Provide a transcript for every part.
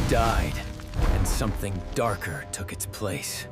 died, and something darker took its place.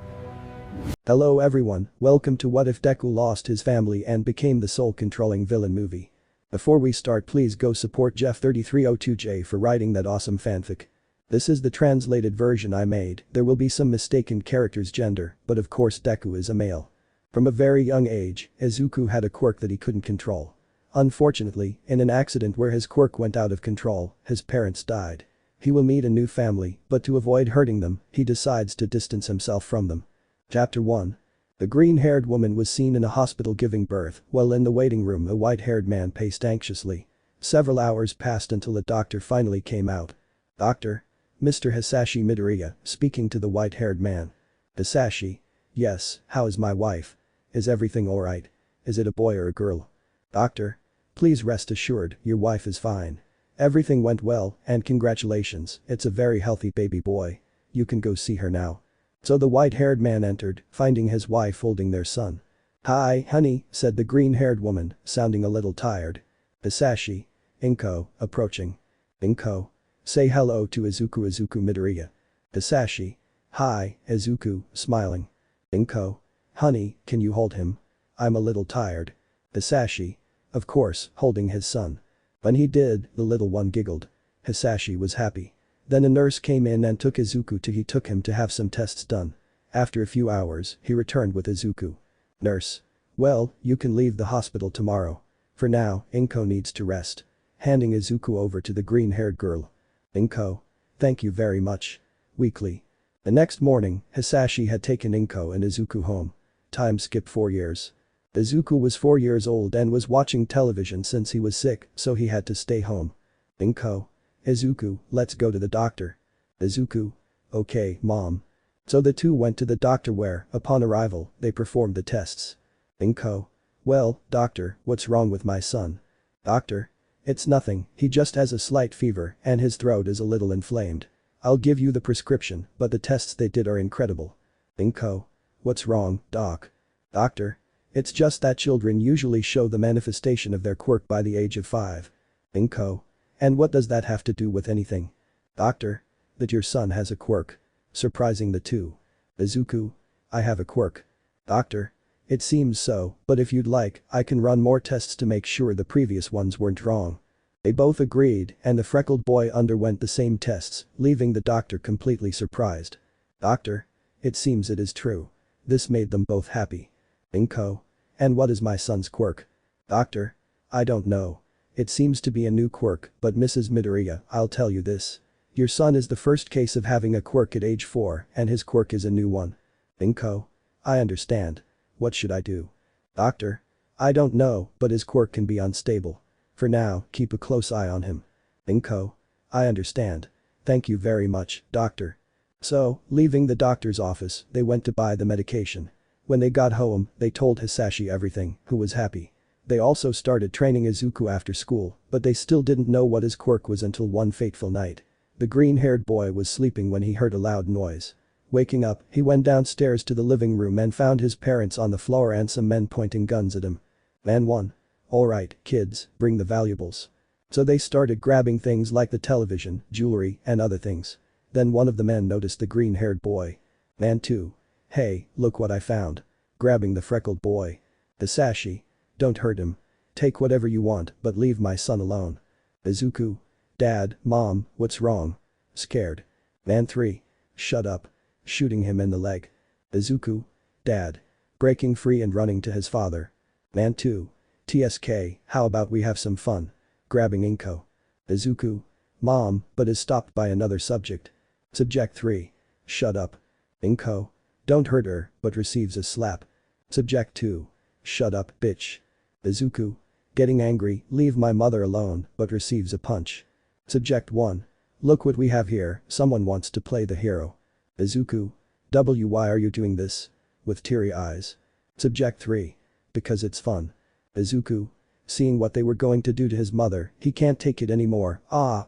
Hello everyone, welcome to What If Deku Lost His Family and Became the Sole Controlling Villain movie. Before we start, please go support Jeff3302J for writing that awesome fanfic. This is the translated version I made. There will be some mistaken character's gender, but of course Deku is a male. From a very young age, Izuku had a quirk that he couldn't control. Unfortunately, in an accident where his quirk went out of control, his parents died. He will meet a new family, but to avoid hurting them, he decides to distance himself from them. Chapter 1. The green-haired woman was seen in a hospital giving birth, while in the waiting room a white-haired man paced anxiously. Several hours passed until a doctor finally came out. Doctor? Mr. Hisashi Midoriya, speaking to the white-haired man. Hisashi? Yes, how is my wife? Is everything alright? Is it a boy or a girl? Doctor? Please rest assured, your wife is fine. Everything went well, and congratulations, it's a very healthy baby boy. You can go see her now. So the white-haired man entered, finding his wife holding their son. Hi, honey, said the green-haired woman, sounding a little tired. Inko, approaching. Inko. Say hello to Izuku Midoriya. Hisashi. Hi, Izuku, smiling. Inko. Honey, can you hold him? I'm a little tired. Hisashi. Of course, holding his son. When he did, the little one giggled. Hisashi was happy. Then a nurse came in and took Izuku took him to have some tests done. After a few hours, he returned with Izuku. Nurse. Well, you can leave the hospital tomorrow. For now, Inko needs to rest. Handing Izuku over to the green-haired girl. Inko. Thank you very much. Weekly. The next morning, Hisashi had taken Inko and Izuku home. Time skip 4 years. Izuku was 4 years old and was watching television since he was sick, so he had to stay home. Inko. Izuku, let's go to the doctor. Izuku. Okay, mom. So the two went to the doctor where, upon arrival, they performed the tests. Inko. Well, doctor, what's wrong with my son? Doctor. It's nothing, he just has a slight fever and his throat is a little inflamed. I'll give you the prescription, but the tests they did are incredible. Inko. What's wrong, doc? Doctor. It's just that children usually show the manifestation of their quirk by the age of 5. Inko. And what does that have to do with anything? Doctor. That your son has a quirk. Surprising the two. Izuku. I have a quirk. Doctor. It seems so, but if you'd like, I can run more tests to make sure the previous ones weren't wrong. They both agreed, and the freckled boy underwent the same tests, leaving the doctor completely surprised. Doctor. It seems it is true. This made them both happy. Inko. And what is my son's quirk? Doctor. I don't know. It seems to be a new quirk, but Mrs. Midoriya, I'll tell you this. Your son is the first case of having a quirk at age 4, and his quirk is a new one. Inko. I understand. What should I do? Doctor. I don't know, but his quirk can be unstable. For now, keep a close eye on him. Inko. I understand. Thank you very much, doctor. So, leaving the doctor's office, they went to buy the medication. When they got home, they told Hisashi everything, who was happy. They also started training Izuku after school, but they still didn't know what his quirk was until one fateful night. The green-haired boy was sleeping when he heard a loud noise. Waking up, he went downstairs to the living room and found his parents on the floor and some men pointing guns at him. Man 1. Alright, kids, bring the valuables. So they started grabbing things like the television, jewelry, and other things. Then one of the men noticed the green-haired boy. Man 2. Hey, look what I found. Grabbing the freckled boy. Hisashi. Don't hurt him. Take whatever you want, but leave my son alone. Izuku. Dad, Mom, what's wrong? Scared. Man 3. Shut up. Shooting him in the leg. Izuku. Dad. Breaking free and running to his father. Man 2. TSK, how about we have some fun? Grabbing Inko. Izuku. Mom, but is stopped by another subject. Subject 3. Shut up. Inko. Don't hurt her, but receives a slap. Subject 2. Shut up, bitch. Izuku. Getting angry, leave my mother alone, but receives a punch. Subject 1. Look what we have here, someone wants to play the hero. Izuku. Why are you doing this? With teary eyes. Subject 3. Because it's fun. Izuku. Seeing what they were going to do to his mother, he can't take it anymore.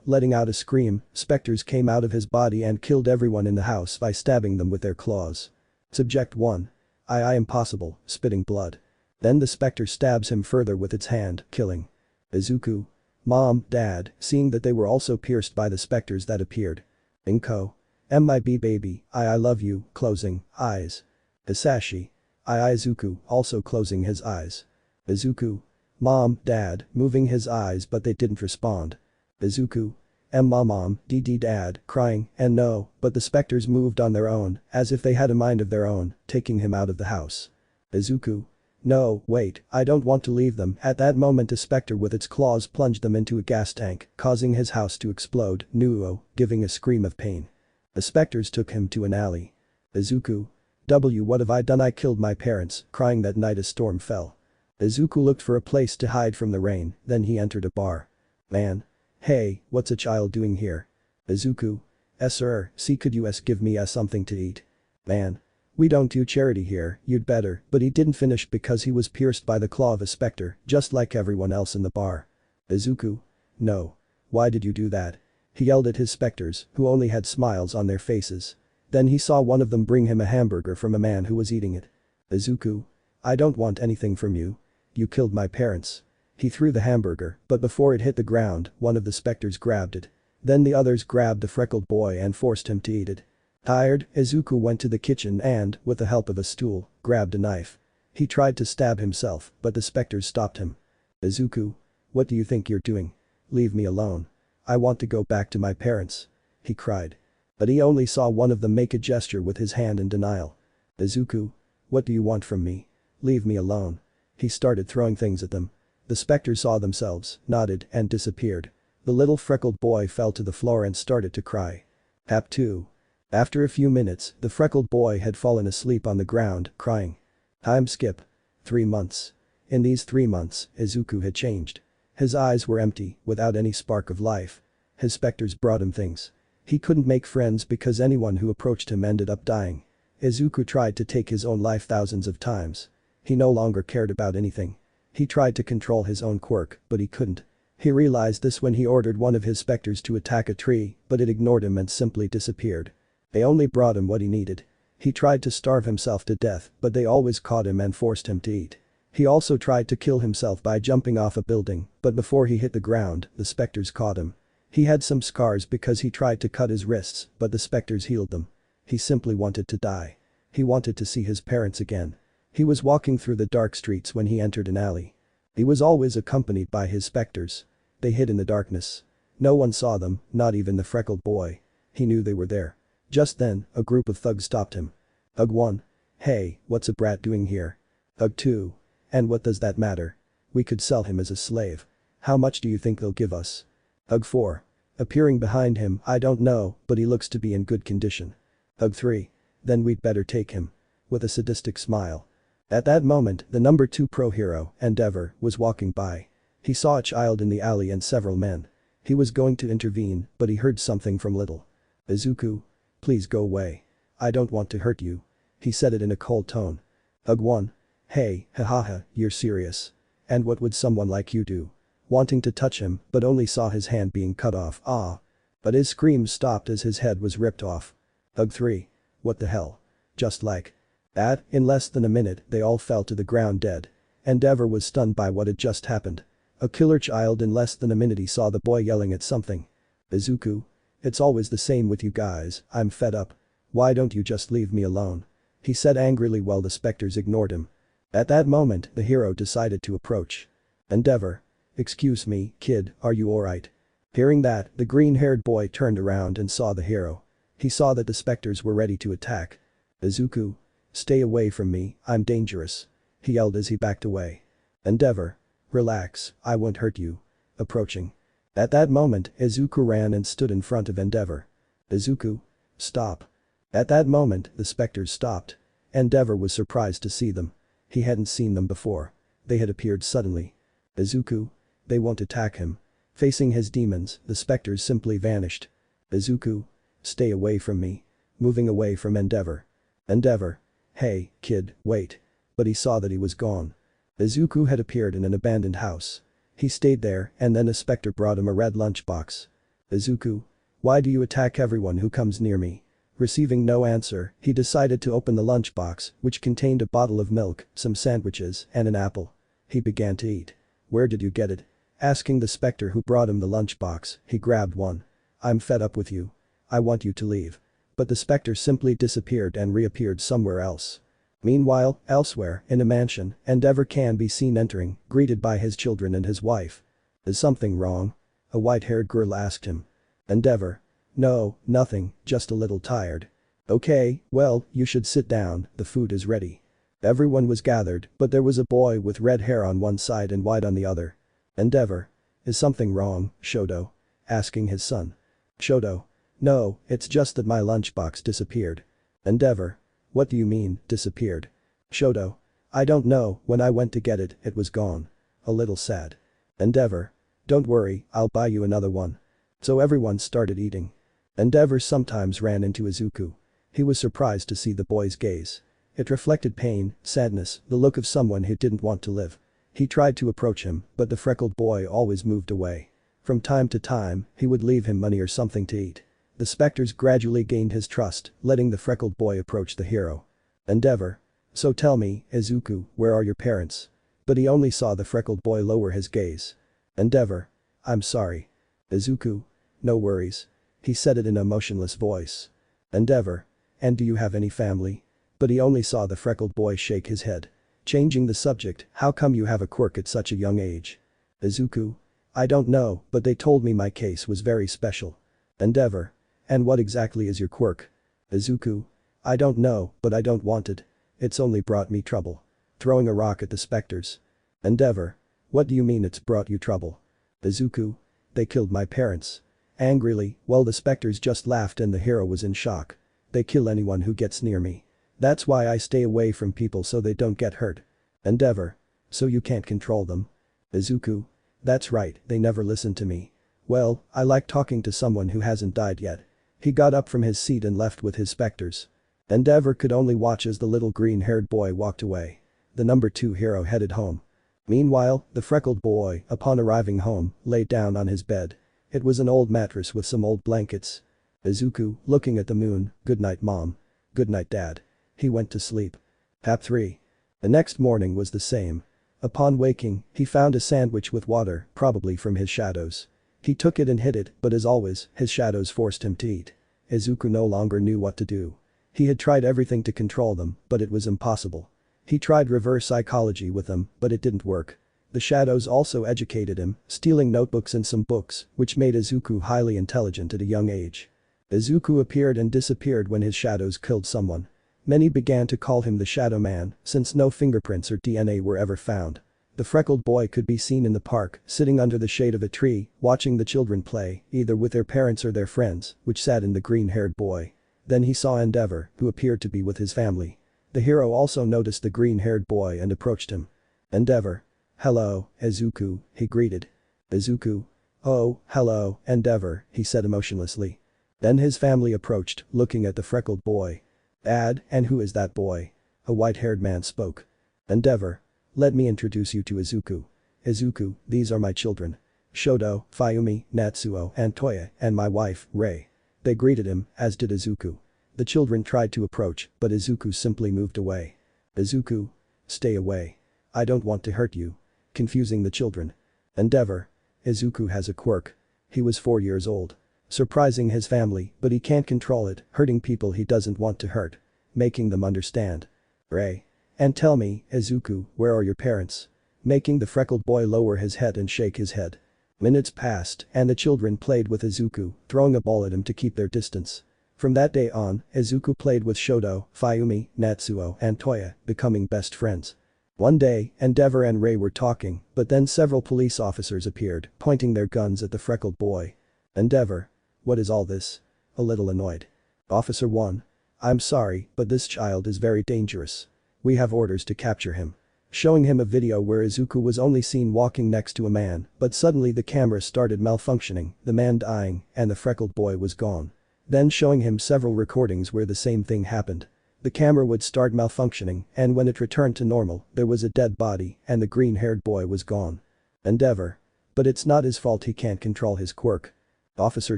Letting out a scream, specters came out of his body and killed everyone in the house by stabbing them with their claws. Subject 1. Impossible, spitting blood. Then the specter stabs him further with its hand, killing. Izuku. Mom, Dad, seeing that they were also pierced by the specters that appeared. Inko. MIB baby, I love you, closing, eyes. Hisashi. Izuku, also closing his eyes. Izuku. Mom, dad, moving his eyes but they didn't respond. Izuku. Mom, dad, crying, and no, but the specters moved on their own, as if they had a mind of their own, taking him out of the house. Izuku. No, wait, I don't want to leave them. At that moment a specter with its claws plunged them into a gas tank, causing his house to explode, Nuo, giving a scream of pain. The specters took him to an alley. Izuku. What have I done? I killed my parents, crying that night a storm fell. Izuku looked for a place to hide from the rain, then he entered a bar. Man. Hey, what's a child doing here? Izuku. Sir, could you give me something to eat? Man. We don't do charity here, you'd better, but he didn't finish because he was pierced by the claw of a specter, just like everyone else in the bar. Izuku. No. Why did you do that? He yelled at his specters, who only had smiles on their faces. Then he saw one of them bring him a hamburger from a man who was eating it. Izuku. I don't want anything from you. You killed my parents. He threw the hamburger, but before it hit the ground, one of the specters grabbed it. Then the others grabbed the freckled boy and forced him to eat it. Tired, Izuku went to the kitchen and, with the help of a stool, grabbed a knife. He tried to stab himself, but the specters stopped him. Izuku. What do you think you're doing? Leave me alone. I want to go back to my parents. He cried. But he only saw one of them make a gesture with his hand in denial. Izuku. What do you want from me? Leave me alone. He started throwing things at them. The specters saw themselves, nodded, and disappeared. The little freckled boy fell to the floor and started to cry. App 2. After a few minutes, the freckled boy had fallen asleep on the ground, crying. Time skip. 3 months. In these 3 months, Izuku had changed. His eyes were empty, without any spark of life. His specters brought him things. He couldn't make friends because anyone who approached him ended up dying. Izuku tried to take his own life thousands of times. He no longer cared about anything. He tried to control his own quirk, but he couldn't. He realized this when he ordered one of his specters to attack a tree, but it ignored him and simply disappeared. They only brought him what he needed. He tried to starve himself to death, but they always caught him and forced him to eat. He also tried to kill himself by jumping off a building, but before he hit the ground, the specters caught him. He had some scars because he tried to cut his wrists, but the specters healed them. He simply wanted to die. He wanted to see his parents again. He was walking through the dark streets when he entered an alley. He was always accompanied by his specters. They hid in the darkness. No one saw them, not even the freckled boy. He knew they were there. Just then, a group of thugs stopped him. Thug 1. Hey, what's a brat doing here? Thug 2. And what does that matter? We could sell him as a slave. How much do you think they'll give us? Thug 4. Appearing behind him, I don't know, but he looks to be in good condition. Thug 3. Then we'd better take him. With a sadistic smile. At that moment, the number 2 pro hero, Endeavor, was walking by. He saw a child in the alley and several men. He was going to intervene, but he heard something from Little. Izuku. Please go away. I don't want to hurt you. He said it in a cold tone. Thug 1. Hey, hahaha, you're serious. And what would someone like you do? Wanting to touch him, but only saw his hand being cut off, ah. But his screams stopped as his head was ripped off. Thug 3. What the hell? Just like that, in less than a minute, they all fell to the ground dead. Endeavor was stunned by what had just happened. A killer child in less than a minute he saw the boy yelling at something. Izuku. It's always the same with you guys, I'm fed up. Why don't you just leave me alone? He said angrily while the specters ignored him. At that moment, the hero decided to approach. Endeavor. Excuse me, kid, are you alright? Hearing that, the green-haired boy turned around and saw the hero. He saw that the specters were ready to attack. Izuku. Stay away from me, I'm dangerous. He yelled as he backed away. Endeavor. Relax, I won't hurt you. Approaching. At that moment, Izuku ran and stood in front of Endeavor. Izuku. Stop. At that moment, the specters stopped. Endeavor was surprised to see them. He hadn't seen them before. They had appeared suddenly. Izuku. They won't attack him. Facing his demons, the specters simply vanished. Izuku. Stay away from me. Moving away from Endeavor. Endeavor. Hey, kid, wait. But he saw that he was gone. Izuku had appeared in an abandoned house. He stayed there and then a specter brought him a red lunchbox. Izuku. Why do you attack everyone who comes near me? Receiving no answer, he decided to open the lunchbox, which contained a bottle of milk, some sandwiches, and an apple. He began to eat. Where did you get it? Asking the specter who brought him the lunchbox, he grabbed one. I'm fed up with you. I want you to leave. But the specter simply disappeared and reappeared somewhere else. Meanwhile, elsewhere, in a mansion, Endeavor can be seen entering, greeted by his children and his wife. Is something wrong? A white-haired girl asked him. Endeavor. No, nothing, just a little tired. Okay, well, you should sit down, the food is ready. Everyone was gathered, but there was a boy with red hair on one side and white on the other. Endeavor. Is something wrong, Shoto? Asking his son. Shoto. No, it's just that my lunchbox disappeared. Endeavor. What do you mean, disappeared? Shoto. I don't know, when I went to get it, it was gone. A little sad. Endeavor. Don't worry, I'll buy you another one. So everyone started eating. Endeavor sometimes ran into Izuku. He was surprised to see the boy's gaze. It reflected pain, sadness, the look of someone who didn't want to live. He tried to approach him, but the freckled boy always moved away. From time to time, he would leave him money or something to eat. The specters gradually gained his trust, letting the freckled boy approach the hero. Endeavor. So tell me, Izuku, where are your parents? But he only saw the freckled boy lower his gaze. Endeavor. I'm sorry. Izuku. No worries. He said it in a motionless voice. Endeavor. And do you have any family? But he only saw the freckled boy shake his head. Changing the subject, how come you have a quirk at such a young age? Izuku. I don't know, but they told me my case was very special. Endeavor. And what exactly is your quirk? Izuku. I don't know, but I don't want it. It's only brought me trouble. Throwing a rock at the specters. Endeavor. What do you mean it's brought you trouble? Izuku. They killed my parents. Angrily, well the specters just laughed and the hero was in shock. They kill anyone who gets near me. That's why I stay away from people so they don't get hurt. Endeavor. So you can't control them? Izuku. That's right, they never listen to me. Well, I like talking to someone who hasn't died yet. He got up from his seat and left with his specters. Endeavor could only watch as the little green-haired boy walked away. The number 2 hero headed home. Meanwhile, the freckled boy, upon arriving home, lay down on his bed. It was an old mattress with some old blankets. Izuku, looking at the moon, good night mom. Good night dad. He went to sleep. Hap 3. The next morning was the same. Upon waking, he found a sandwich with water, probably from his shadows. He took it and hid it, but as always, his shadows forced him to eat. Izuku no longer knew what to do. He had tried everything to control them, but it was impossible. He tried reverse psychology with them, but it didn't work. The shadows also educated him, stealing notebooks and some books, which made Izuku highly intelligent at a young age. Izuku appeared and disappeared when his shadows killed someone. Many began to call him the Shadow Man, since no fingerprints or DNA were ever found. The freckled boy could be seen in the park, sitting under the shade of a tree, watching the children play, either with their parents or their friends, which sat in the green-haired boy. Then he saw Endeavor, who appeared to be with his family. The hero also noticed the green-haired boy and approached him. Endeavor. Hello, Izuku, he greeted. Izuku. Oh, hello, Endeavor, he said emotionlessly. Then his family approached, looking at the freckled boy. Dad, and who is that boy? A white-haired man spoke. Endeavor. Let me introduce you to Izuku. Izuku, these are my children. Shoto, Fayumi, Natsuo, and Toya, and my wife, Rei. They greeted him, as did Izuku. The children tried to approach, but Izuku simply moved away. Izuku. Stay away. I don't want to hurt you. Confusing the children. Endeavor. Izuku has a quirk. He was 4 years old. Surprising his family, but he can't control it, hurting people he doesn't want to hurt. Making them understand. Rei. And tell me, Izuku, where are your parents? Making the freckled boy lower his head and shake his head. Minutes passed, and the children played with Izuku, throwing a ball at him to keep their distance. From that day on, Izuku played with Shoto, Fayumi, Natsuo, and Toya, becoming best friends. One day, Endeavor and Rei were talking, but then several police officers appeared, pointing their guns at the freckled boy. Endeavor. What is all this? A little annoyed. Officer 1. I'm sorry, but this child is very dangerous. We have orders to capture him. Showing him a video where Izuku was only seen walking next to a man, but suddenly the camera started malfunctioning, the man dying, and the freckled boy was gone. Then showing him several recordings where the same thing happened. The camera would start malfunctioning, and when it returned to normal, there was a dead body, and the green-haired boy was gone. Endeavor. But it's not his fault he can't control his quirk. Officer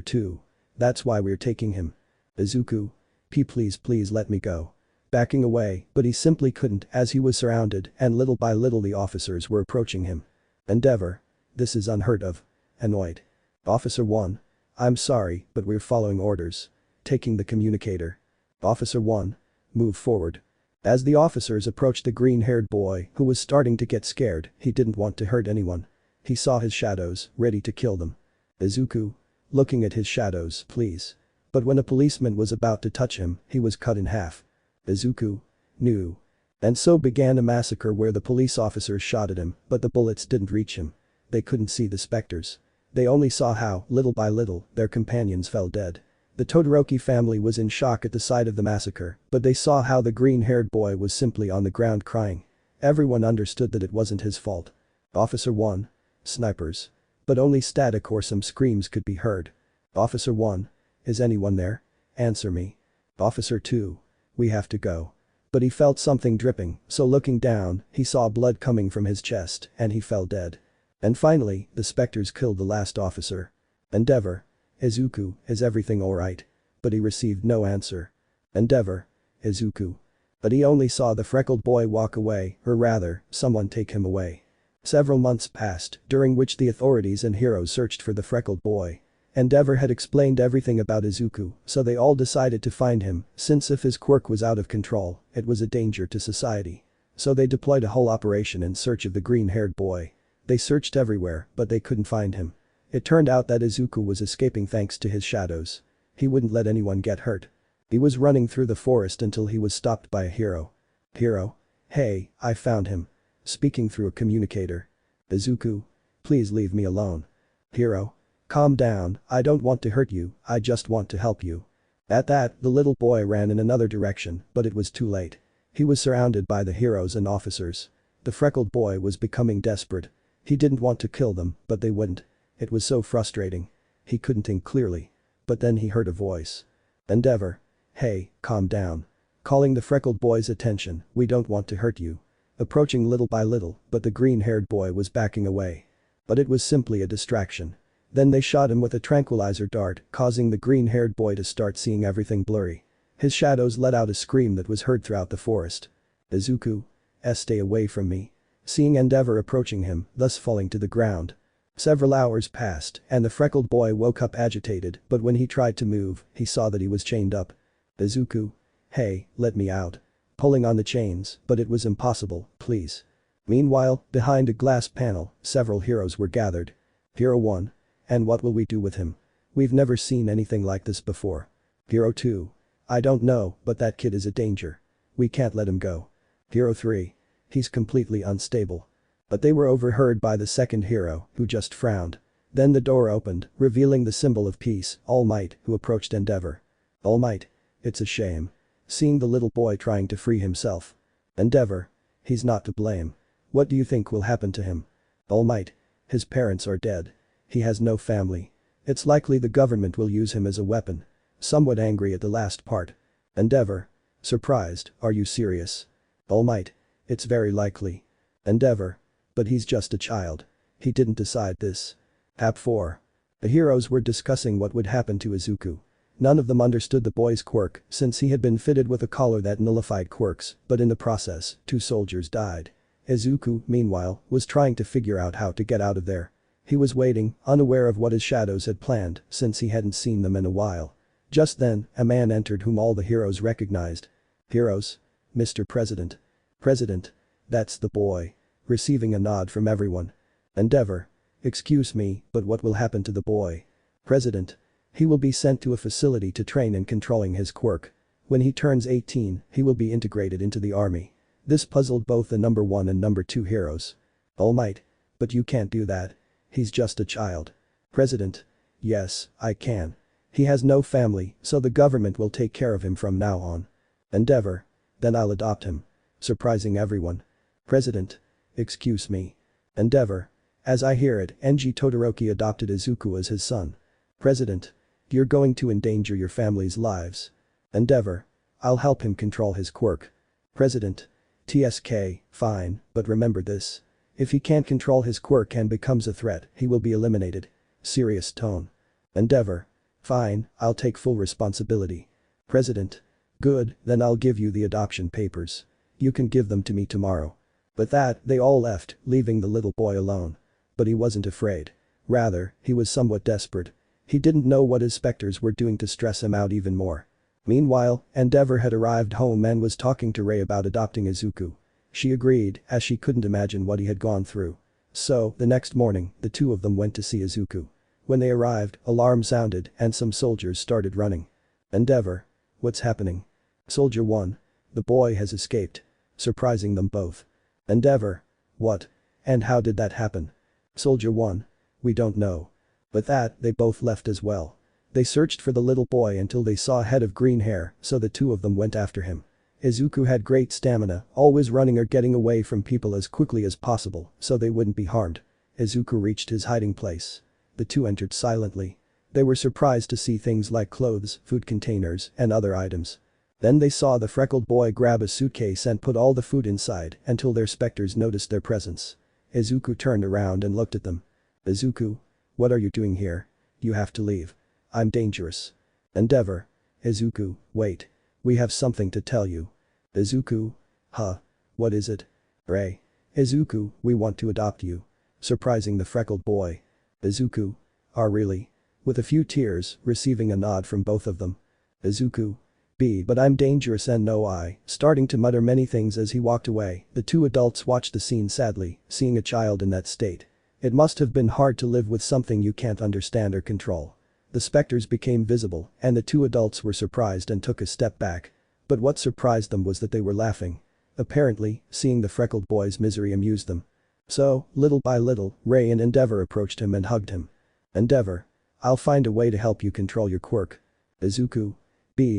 2. That's why we're taking him. Izuku. Please let me go. Backing away, but he simply couldn't as he was surrounded and little by little the officers were approaching him. Endeavor. This is unheard of. Annoyed. Officer 1. I'm sorry, but we're following orders. taking the communicator. Officer 1. Move forward. As the officers approached the green-haired boy, who was starting to get scared, he didn't want to hurt anyone. He saw his shadows, ready to kill them. Izuku. Looking at his shadows, please. But when a policeman was about to touch him, he was cut in half. Izuku. No. And so began a massacre where the police officers shot at him, but the bullets didn't reach him. They couldn't see the specters. They only saw how, little by little, their companions fell dead. The Todoroki family was in shock at the sight of the massacre, but they saw how the green-haired boy was simply on the ground crying. Everyone understood that it wasn't his fault. Officer 1. Snipers. But only static or some screams could be heard. Officer 1. Is anyone there? Answer me. Officer 2. We have to go. But he felt something dripping, so looking down, he saw blood coming from his chest, and he fell dead. And finally, the specters killed the last officer. Endeavor. Izuku, is everything alright? But he received no answer. Endeavor. Izuku. But he only saw the freckled boy walk away, or rather, someone take him away. Several months passed, during which the authorities and heroes searched for the freckled boy. Endeavor had explained everything about Izuku, so they all decided to find him, since if his quirk was out of control, it was a danger to society. So they deployed a whole operation in search of the green-haired boy. They searched everywhere, but they couldn't find him. It turned out that Izuku was escaping thanks to his shadows. He wouldn't let anyone get hurt. He was running through the forest until he was stopped by a hero. Hero? Hey, I found him. Speaking through a communicator. Izuku. Please leave me alone. Hero. Calm down, I don't want to hurt you, I just want to help you. At that, the little boy ran in another direction, but it was too late. He was surrounded by the heroes and officers. The freckled boy was becoming desperate. He didn't want to kill them, but they wouldn't. It was so frustrating. He couldn't think clearly. But then he heard a voice. Endeavor. Hey, calm down. Calling the freckled boy's attention, we don't want to hurt you. Approaching little by little, but the green-haired boy was backing away. But it was simply a distraction. Then they shot him with a tranquilizer dart, causing the green-haired boy to start seeing everything blurry. His shadows let out a scream that was heard throughout the forest. Izuku. Stay away from me. Seeing Endeavor approaching him, thus falling to the ground. Several hours passed, and the freckled boy woke up agitated, but when he tried to move, he saw that he was chained up. Izuku. Hey, let me out. Pulling on the chains, but it was impossible, please. Meanwhile, behind a glass panel, several heroes were gathered. Hero 1. And what will we do with him? We've never seen anything like this before. Hero 2. I don't know, but that kid is a danger. We can't let him go. Hero 3. He's completely unstable. But they were overheard by the second hero, who just frowned. Then the door opened, revealing the symbol of peace, Almight, who approached Endeavor. Almight. It's a shame. Seeing the little boy trying to free himself. Endeavor. He's not to blame. What do you think will happen to him? Almight. His parents are dead. He has no family. It's likely the government will use him as a weapon. Somewhat angry at the last part. Endeavor. Surprised, are you serious? Almight. It's very likely. Endeavor. But he's just a child. He didn't decide this. App 4. The heroes were discussing what would happen to Izuku. None of them understood the boy's quirk, since he had been fitted with a collar that nullified quirks, but in the process, 2 soldiers died. Izuku, meanwhile, was trying to figure out how to get out of there. He was waiting, unaware of what his shadows had planned, since he hadn't seen them in a while. Just then, a man entered whom all the heroes recognized. Heroes? Mr. President. President. That's the boy. Receiving a nod from everyone. Endeavor. Excuse me, but what will happen to the boy? President. He will be sent to a facility to train in controlling his quirk. When he turns 18, he will be integrated into the army. This puzzled both the number 1 and number 2 heroes. Almight. But you can't do that. He's just a child. President. Yes, I can. He has no family, so the government will take care of him from now on. Endeavor. Then I'll adopt him. Surprising everyone. President. Excuse me. Endeavor. As I hear it, NG Todoroki adopted Izuku as his son. President. You're going to endanger your family's lives. Endeavor. I'll help him control his quirk. President. TSK, fine, but remember this. If he can't control his quirk and becomes a threat, he will be eliminated. Serious tone. Endeavor. Fine, I'll take full responsibility. President. Good, then I'll give you the adoption papers. You can give them to me tomorrow. With that, they all left, leaving the little boy alone. But he wasn't afraid. Rather, he was somewhat desperate. He didn't know what his specters were doing to stress him out even more. Meanwhile, Endeavor had arrived home and was talking to Rei about adopting Izuku. She agreed, as she couldn't imagine what he had gone through. So, the next morning, the two of them went to see Izuku. When they arrived, alarm sounded and some soldiers started running. Endeavor. What's happening? Soldier 1. The boy has escaped. Surprising them both. Endeavor. What? And how did that happen? Soldier 1. We don't know. With that, they both left as well. They searched for the little boy until they saw a head of green hair, so the two of them went after him. Izuku had great stamina, always running or getting away from people as quickly as possible, so they wouldn't be harmed. Izuku reached his hiding place. The two entered silently. They were surprised to see things like clothes, food containers, and other items. Then they saw the freckled boy grab a suitcase and put all the food inside until their specters noticed their presence. Izuku turned around and looked at them. Izuku? What are you doing here? You have to leave. I'm dangerous. Endeavor. Izuku, wait. We have something to tell you. Izuku? Huh? What is it? Rei. Izuku, we want to adopt you. Surprising the freckled boy. Izuku. Really? With a few tears, receiving a nod from both of them. Izuku. But I'm dangerous and no I, starting to mutter many things as he walked away. The two adults watched the scene sadly, seeing a child in that state. It must have been hard to live with something you can't understand or control. The specters became visible, and the two adults were surprised and took a step back. But what surprised them was that they were laughing. Apparently, seeing the freckled boy's misery amused them. So, little by little, Rei and Endeavor approached him and hugged him. Endeavor. I'll find a way to help you control your quirk. Izuku.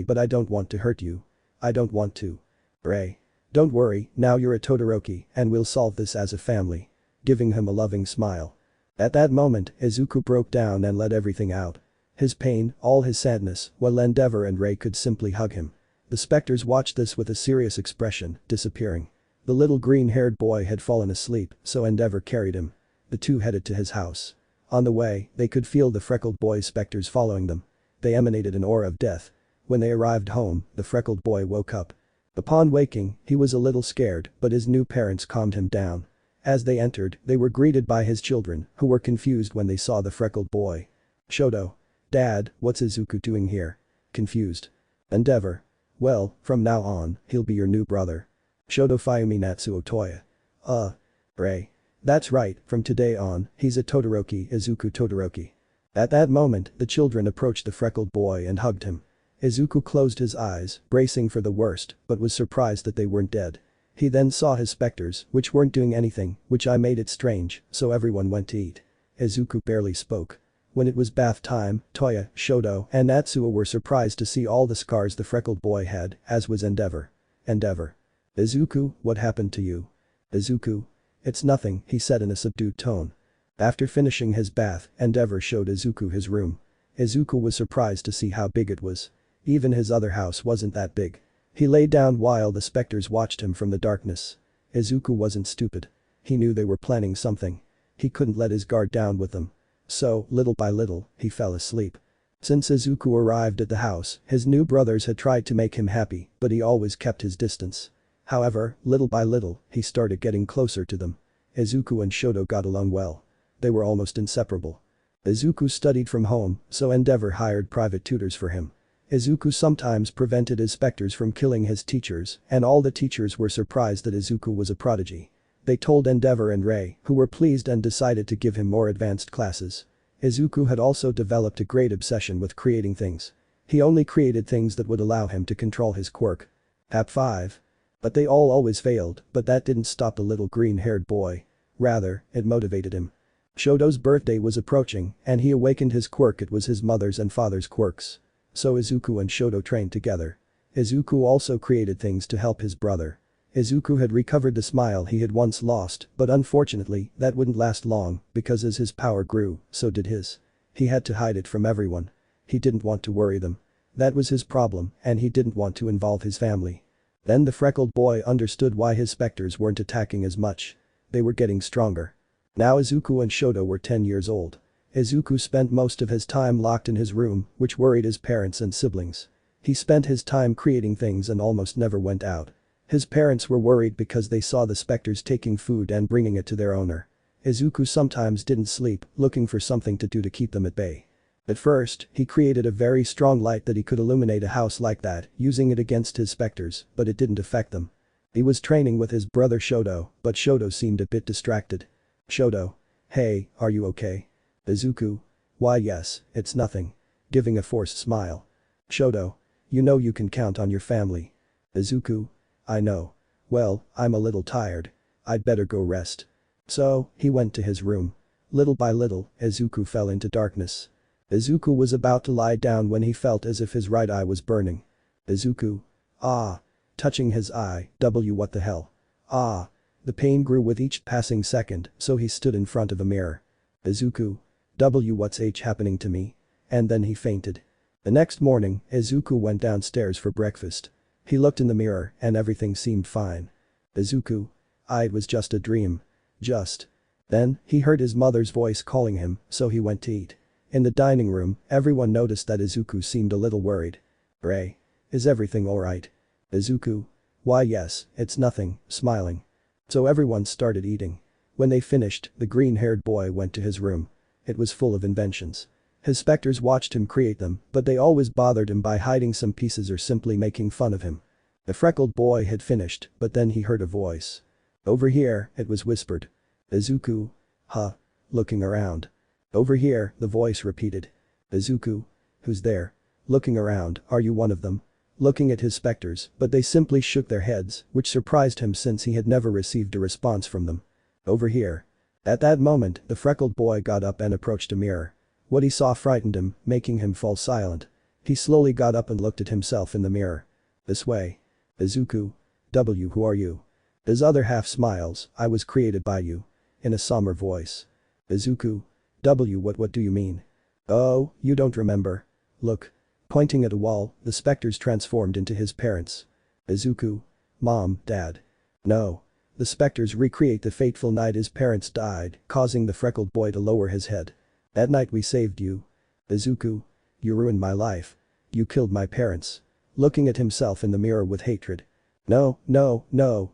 But I don't want to hurt you. I don't want to. Rei. Don't worry, now you're a Todoroki, and we'll solve this as a family. Giving him a loving smile. At that moment, Izuku broke down and let everything out. His pain, all his sadness, while Endeavor and Rei could simply hug him. The specters watched this with a serious expression, disappearing. The little green-haired boy had fallen asleep, so Endeavor carried him. The two headed to his house. On the way, they could feel the freckled boy's specters following them. They emanated an aura of death. When they arrived home, the freckled boy woke up. Upon waking, he was a little scared, but his new parents calmed him down. As they entered, they were greeted by his children, who were confused when they saw the freckled boy. Shoto. Dad, what's Izuku doing here? Confused. Endeavor. Well, from now on, he'll be your new brother. Shoto Fuyumi Natsuo Toya. Rei. That's right, from today on, he's a Todoroki, Izuku Todoroki. At that moment, the children approached the freckled boy and hugged him. Izuku closed his eyes, bracing for the worst, but was surprised that they weren't dead. He then saw his specters, which weren't doing anything, which I made it strange, so everyone went to eat. Izuku barely spoke. When it was bath time, Toya, Shoto, and Natsuo were surprised to see all the scars the freckled boy had, as was Endeavor. Endeavor. Izuku, what happened to you? Izuku. It's nothing, he said in a subdued tone. After finishing his bath, Endeavor showed Izuku his room. Izuku was surprised to see how big it was. Even his other house wasn't that big. He lay down while the specters watched him from the darkness. Izuku wasn't stupid. He knew they were planning something. He couldn't let his guard down with them. So, little by little, he fell asleep. Since Izuku arrived at the house, his new brothers had tried to make him happy, but he always kept his distance. However, little by little, he started getting closer to them. Izuku and Shoto got along well. They were almost inseparable. Izuku studied from home, so Endeavor hired private tutors for him. Izuku sometimes prevented his specters from killing his teachers, and all the teachers were surprised that Izuku was a prodigy. They told Endeavor and Rei, who were pleased and decided to give him more advanced classes. Izuku had also developed a great obsession with creating things. He only created things that would allow him to control his quirk. App 5. But they all always failed, but that didn't stop the little green-haired boy. Rather, it motivated him. Shoto's birthday was approaching, and he awakened his quirk. It was his mother's and father's quirks. So Izuku and Shoto trained together. Izuku also created things to help his brother. Izuku had recovered the smile he had once lost, but unfortunately, that wouldn't last long, because as his power grew, so did his. He had to hide it from everyone. He didn't want to worry them. That was his problem, and he didn't want to involve his family. Then the freckled boy understood why his specters weren't attacking as much. They were getting stronger. Now Izuku and Shoto were 10 years old. Izuku spent most of his time locked in his room, which worried his parents and siblings. He spent his time creating things and almost never went out. His parents were worried because they saw the specters taking food and bringing it to their owner. Izuku sometimes didn't sleep, looking for something to do to keep them at bay. At first, he created a very strong light that he could illuminate a house like that, using it against his specters, but it didn't affect them. He was training with his brother Shoto, but Shoto seemed a bit distracted. Shoto. Hey, are you okay? Izuku. Why yes, it's nothing. Giving a forced smile. Shoto. You know you can count on your family. Izuku. I know. Well, I'm a little tired. I'd better go rest. So, he went to his room. Little by little, Izuku fell into darkness. Izuku was about to lie down when he felt as if his right eye was burning. Izuku. Ah. Touching his eye, what the hell? Ah. The pain grew with each passing second, so he stood in front of a mirror. Izuku. What's happening to me? And then he fainted. The next morning, Izuku went downstairs for breakfast. He looked in the mirror and everything seemed fine. Izuku. It was just a dream. Just. Then, he heard his mother's voice calling him, so he went to eat. In the dining room, everyone noticed that Izuku seemed a little worried. Ray. Is everything alright? Izuku. Why yes, it's nothing, smiling. So everyone started eating. When they finished, the green-haired boy went to his room. It was full of inventions. His specters watched him create them, but they always bothered him by hiding some pieces or simply making fun of him. The freckled boy had finished, but then he heard a voice. Over here, it was whispered. Izuku. Huh. Looking around. Over here, the voice repeated. Izuku. Who's there? Looking around, are you one of them? Looking at his specters, but they simply shook their heads, which surprised him since he had never received a response from them. Over here. At that moment, the freckled boy got up and approached a mirror. What he saw frightened him, making him fall silent. He slowly got up and looked at himself in the mirror. This way. Izuku. Who are you? His other half smiles, I was created by you. In a somber voice. Izuku. What do you mean? Oh, you don't remember. Look. Pointing at a wall, the specters transformed into his parents. Izuku. Mom, Dad. No. The specters recreate the fateful night his parents died, causing the freckled boy to lower his head. That night we saved you. Izuku. You ruined my life. You killed my parents. Looking at himself in the mirror with hatred. No,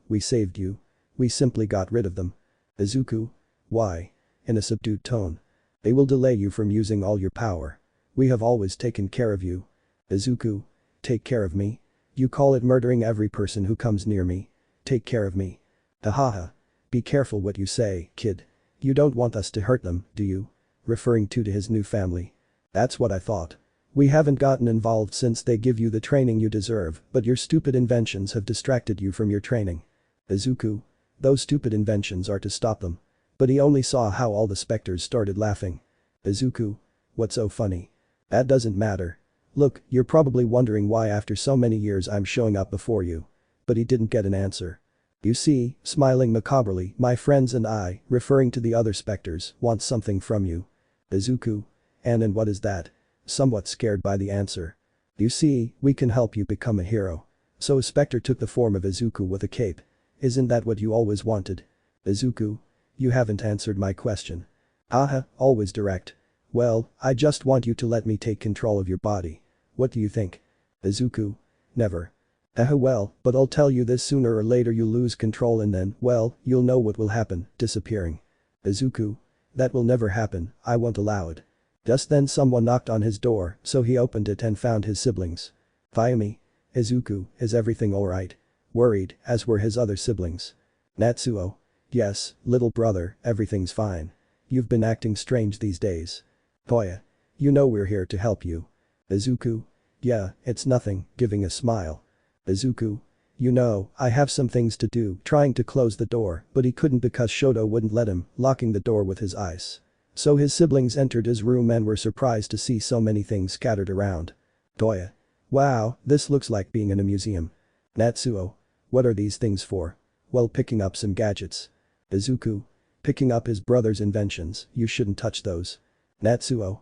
we saved you. We simply got rid of them. Izuku. Why? In a subdued tone. They will delay you from using all your power. We have always taken care of you. Izuku. Take care of me? You call it murdering every person who comes near me. Take care of me. Hahaha. Be careful what you say, kid. You don't want us to hurt them, do you? Referring to his new family. That's what I thought. We haven't gotten involved since they give you the training you deserve, but your stupid inventions have distracted you from your training. Izuku. Those stupid inventions are to stop them. But he only saw how all the specters started laughing. Izuku. What's so funny? That doesn't matter. Look, you're probably wondering why after so many years I'm showing up before you. But he didn't get an answer. You see, smiling macabrely, my friends and I, referring to the other specters, want something from you. Izuku. And what is that? Somewhat scared by the answer. You see, we can help you become a hero. So a specter took the form of Izuku with a cape. Isn't that what you always wanted? Izuku. You haven't answered my question. Haha, always direct. Well, I just want you to let me take control of your body. What do you think? Izuku. Never. Well, but I'll tell you this, sooner or later you lose control and then, well, you'll know what will happen, disappearing. Izuku. That will never happen, I won't allow it. Just then someone knocked on his door, so he opened it and found his siblings. Fayumi. Izuku, is everything alright? Worried, as were his other siblings. Natsuo. Yes, little brother, everything's fine. You've been acting strange these days. Toya. You know we're here to help you. Izuku. Yeah, it's nothing, giving a smile. Izuku. You know, I have some things to do, trying to close the door, but he couldn't because Shoto wouldn't let him, locking the door with his eyes. So his siblings entered his room and were surprised to see so many things scattered around. Toya. Wow, this looks like being in a museum. Natsuo. What are these things for? Well, picking up some gadgets. Izuku. Picking up his brother's inventions, you shouldn't touch those. Natsuo.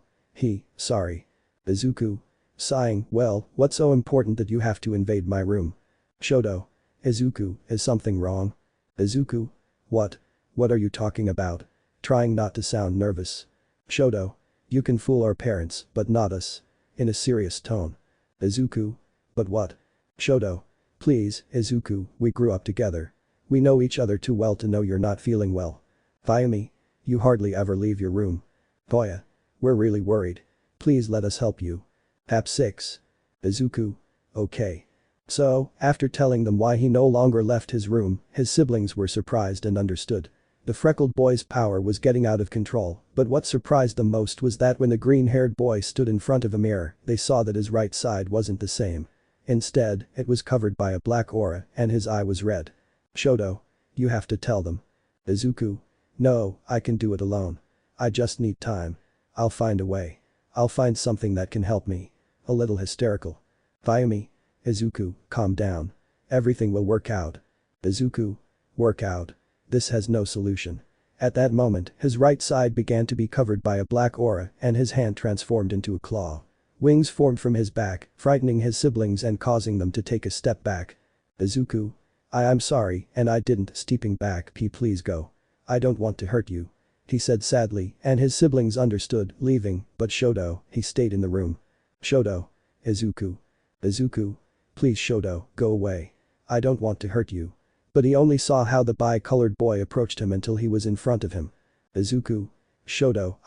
Sorry. Izuku. Sighing, well, what's so important that you have to invade my room? Shoto. Izuku, is something wrong? Izuku. What? What are you talking about? Trying not to sound nervous. Shoto. You can fool our parents, but not us. In a serious tone. Izuku. But what? Shoto. Please, Izuku, we grew up together. We know each other too well to know you're not feeling well. Fayumi. You hardly ever leave your room. Toya. We're really worried. Please let us help you. App 6. Izuku. Okay. So, after telling them why he no longer left his room, his siblings were surprised and understood. The freckled boy's power was getting out of control, but what surprised them most was that when the green-haired boy stood in front of a mirror, they saw that his right side wasn't the same. Instead, it was covered by a black aura and his eye was red. Shoto. You have to tell them. Izuku. No, I can do it alone. I just need time. I'll find a way. I'll find something that can help me. A little hysterical. Fayumi. Izuku, calm down. Everything will work out. Izuku. Work out. This has no solution. At that moment, his right side began to be covered by a black aura and his hand transformed into a claw. Wings formed from his back, frightening his siblings and causing them to take a step back. Izuku. I'm sorry and I didn't stepping back please go. I don't want to hurt you. He said sadly and his siblings understood, leaving, but Shoto, he stayed in the room. Shoto. Izuku. Izuku. Please Shoto, go away. I don't want to hurt you. But he only saw how the bi-colored boy approached him until he was in front of him. Izuku. Shoto,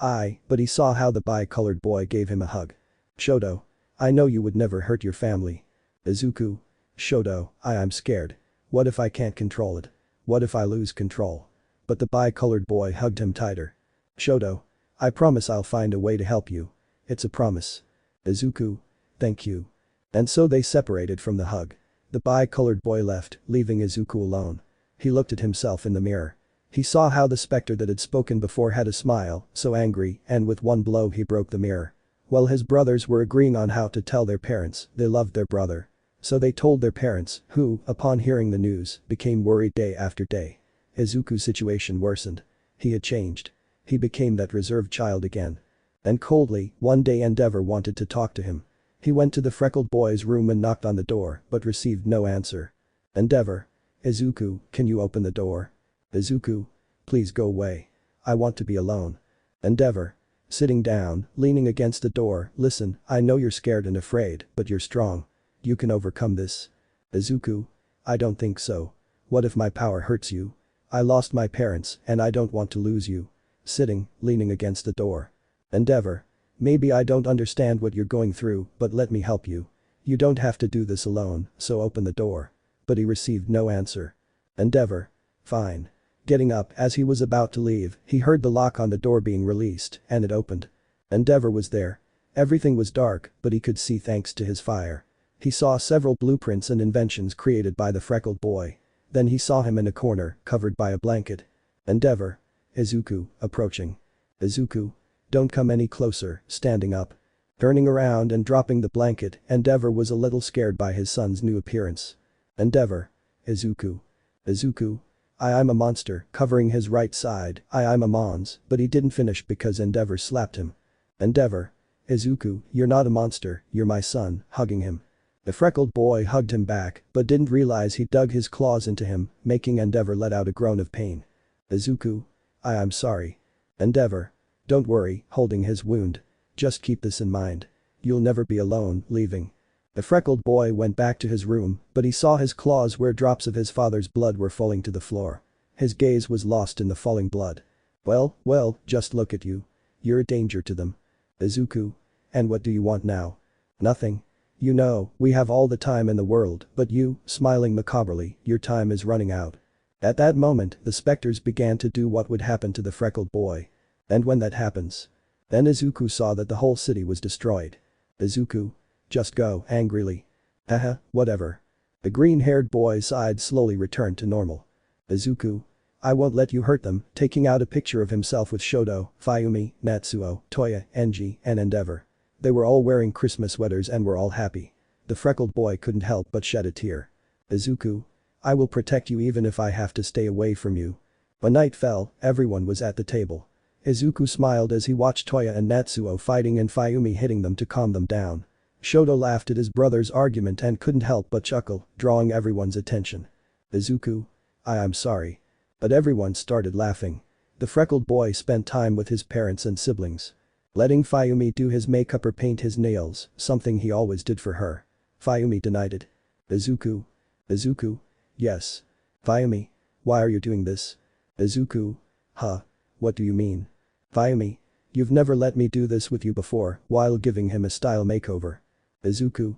but he saw how the bi-colored boy gave him a hug. Shoto. I know you would never hurt your family. Izuku. Shoto, I'm scared. What if I can't control it? What if I lose control? But the bi-colored boy hugged him tighter. Shoto. I promise I'll find a way to help you. It's a promise. Izuku. Thank you. And so they separated from the hug. The bi-colored boy left, leaving Izuku alone. He looked at himself in the mirror. He saw how the specter that had spoken before had a smile, so angry, and with one blow he broke the mirror. While his brothers were agreeing on how to tell their parents, they loved their brother. So they told their parents, who, upon hearing the news, became worried day after day. Izuku's situation worsened. He had changed. He became that reserved child again. And coldly, one day Endeavor wanted to talk to him. He went to the freckled boy's room and knocked on the door, but received no answer. Endeavor. Izuku, can you open the door? Izuku. Please go away. I want to be alone. Endeavor. Sitting down, leaning against the door, listen, I know you're scared and afraid, but you're strong. You can overcome this. Izuku. I don't think so. What if my power hurts you? I lost my parents, and I don't want to lose you. Sitting, leaning against the door. Endeavor. Maybe I don't understand what you're going through, but let me help you. You don't have to do this alone, so open the door. But he received no answer. Endeavor. Fine. Getting up as he was about to leave, he heard the lock on the door being released, and it opened. Endeavor was there. Everything was dark, but he could see thanks to his fire. He saw several blueprints and inventions created by the freckled boy. Then he saw him in a corner, covered by a blanket. Endeavor. Izuku, approaching. Izuku. Don't come any closer, standing up. Turning around and dropping the blanket, Endeavor was a little scared by his son's new appearance. Endeavor. Izuku. Izuku. I'm a monster, covering his right side, I'm a mons, but he didn't finish because Endeavor slapped him. Endeavor. Izuku, you're not a monster, you're my son, hugging him. The freckled boy hugged him back, but didn't realize he dug his claws into him, making Endeavor let out a groan of pain. Izuku. I'm sorry. Endeavor. Don't worry, holding his wound. Just keep this in mind. You'll never be alone, leaving. The freckled boy went back to his room, but he saw his claws where drops of his father's blood were falling to the floor. His gaze was lost in the falling blood. Well, just look at you. You're a danger to them. Izuku. And what do you want now? Nothing. You know, we have all the time in the world, but you, smiling macabrely, your time is running out. At that moment, the specters began to do what would happen to the freckled boy. And when that happens. Then Izuku saw that the whole city was destroyed. Izuku. Just go, angrily. Haha, whatever. The green-haired boy's side slowly returned to normal. Izuku. I won't let you hurt them, taking out a picture of himself with Shoto, Fayumi, Natsuo, Toya, Enji, and Endeavor. They were all wearing Christmas sweaters and were all happy. The freckled boy couldn't help but shed a tear. Izuku. I will protect you even if I have to stay away from you. When night fell, everyone was at the table. Izuku smiled as he watched Toya and Natsuo fighting and Fayumi hitting them to calm them down. Shoto laughed at his brother's argument and couldn't help but chuckle, drawing everyone's attention. Izuku. I'm sorry. But everyone started laughing. The freckled boy spent time with his parents and siblings. Letting Fayumi do his makeup or paint his nails, something he always did for her. Fayumi denied it. Izuku. Izuku. Yes. Fayumi. Why are you doing this? Izuku. Huh. What do you mean? Fayumi. You've never let me do this with you before, while giving him a style makeover. Izuku.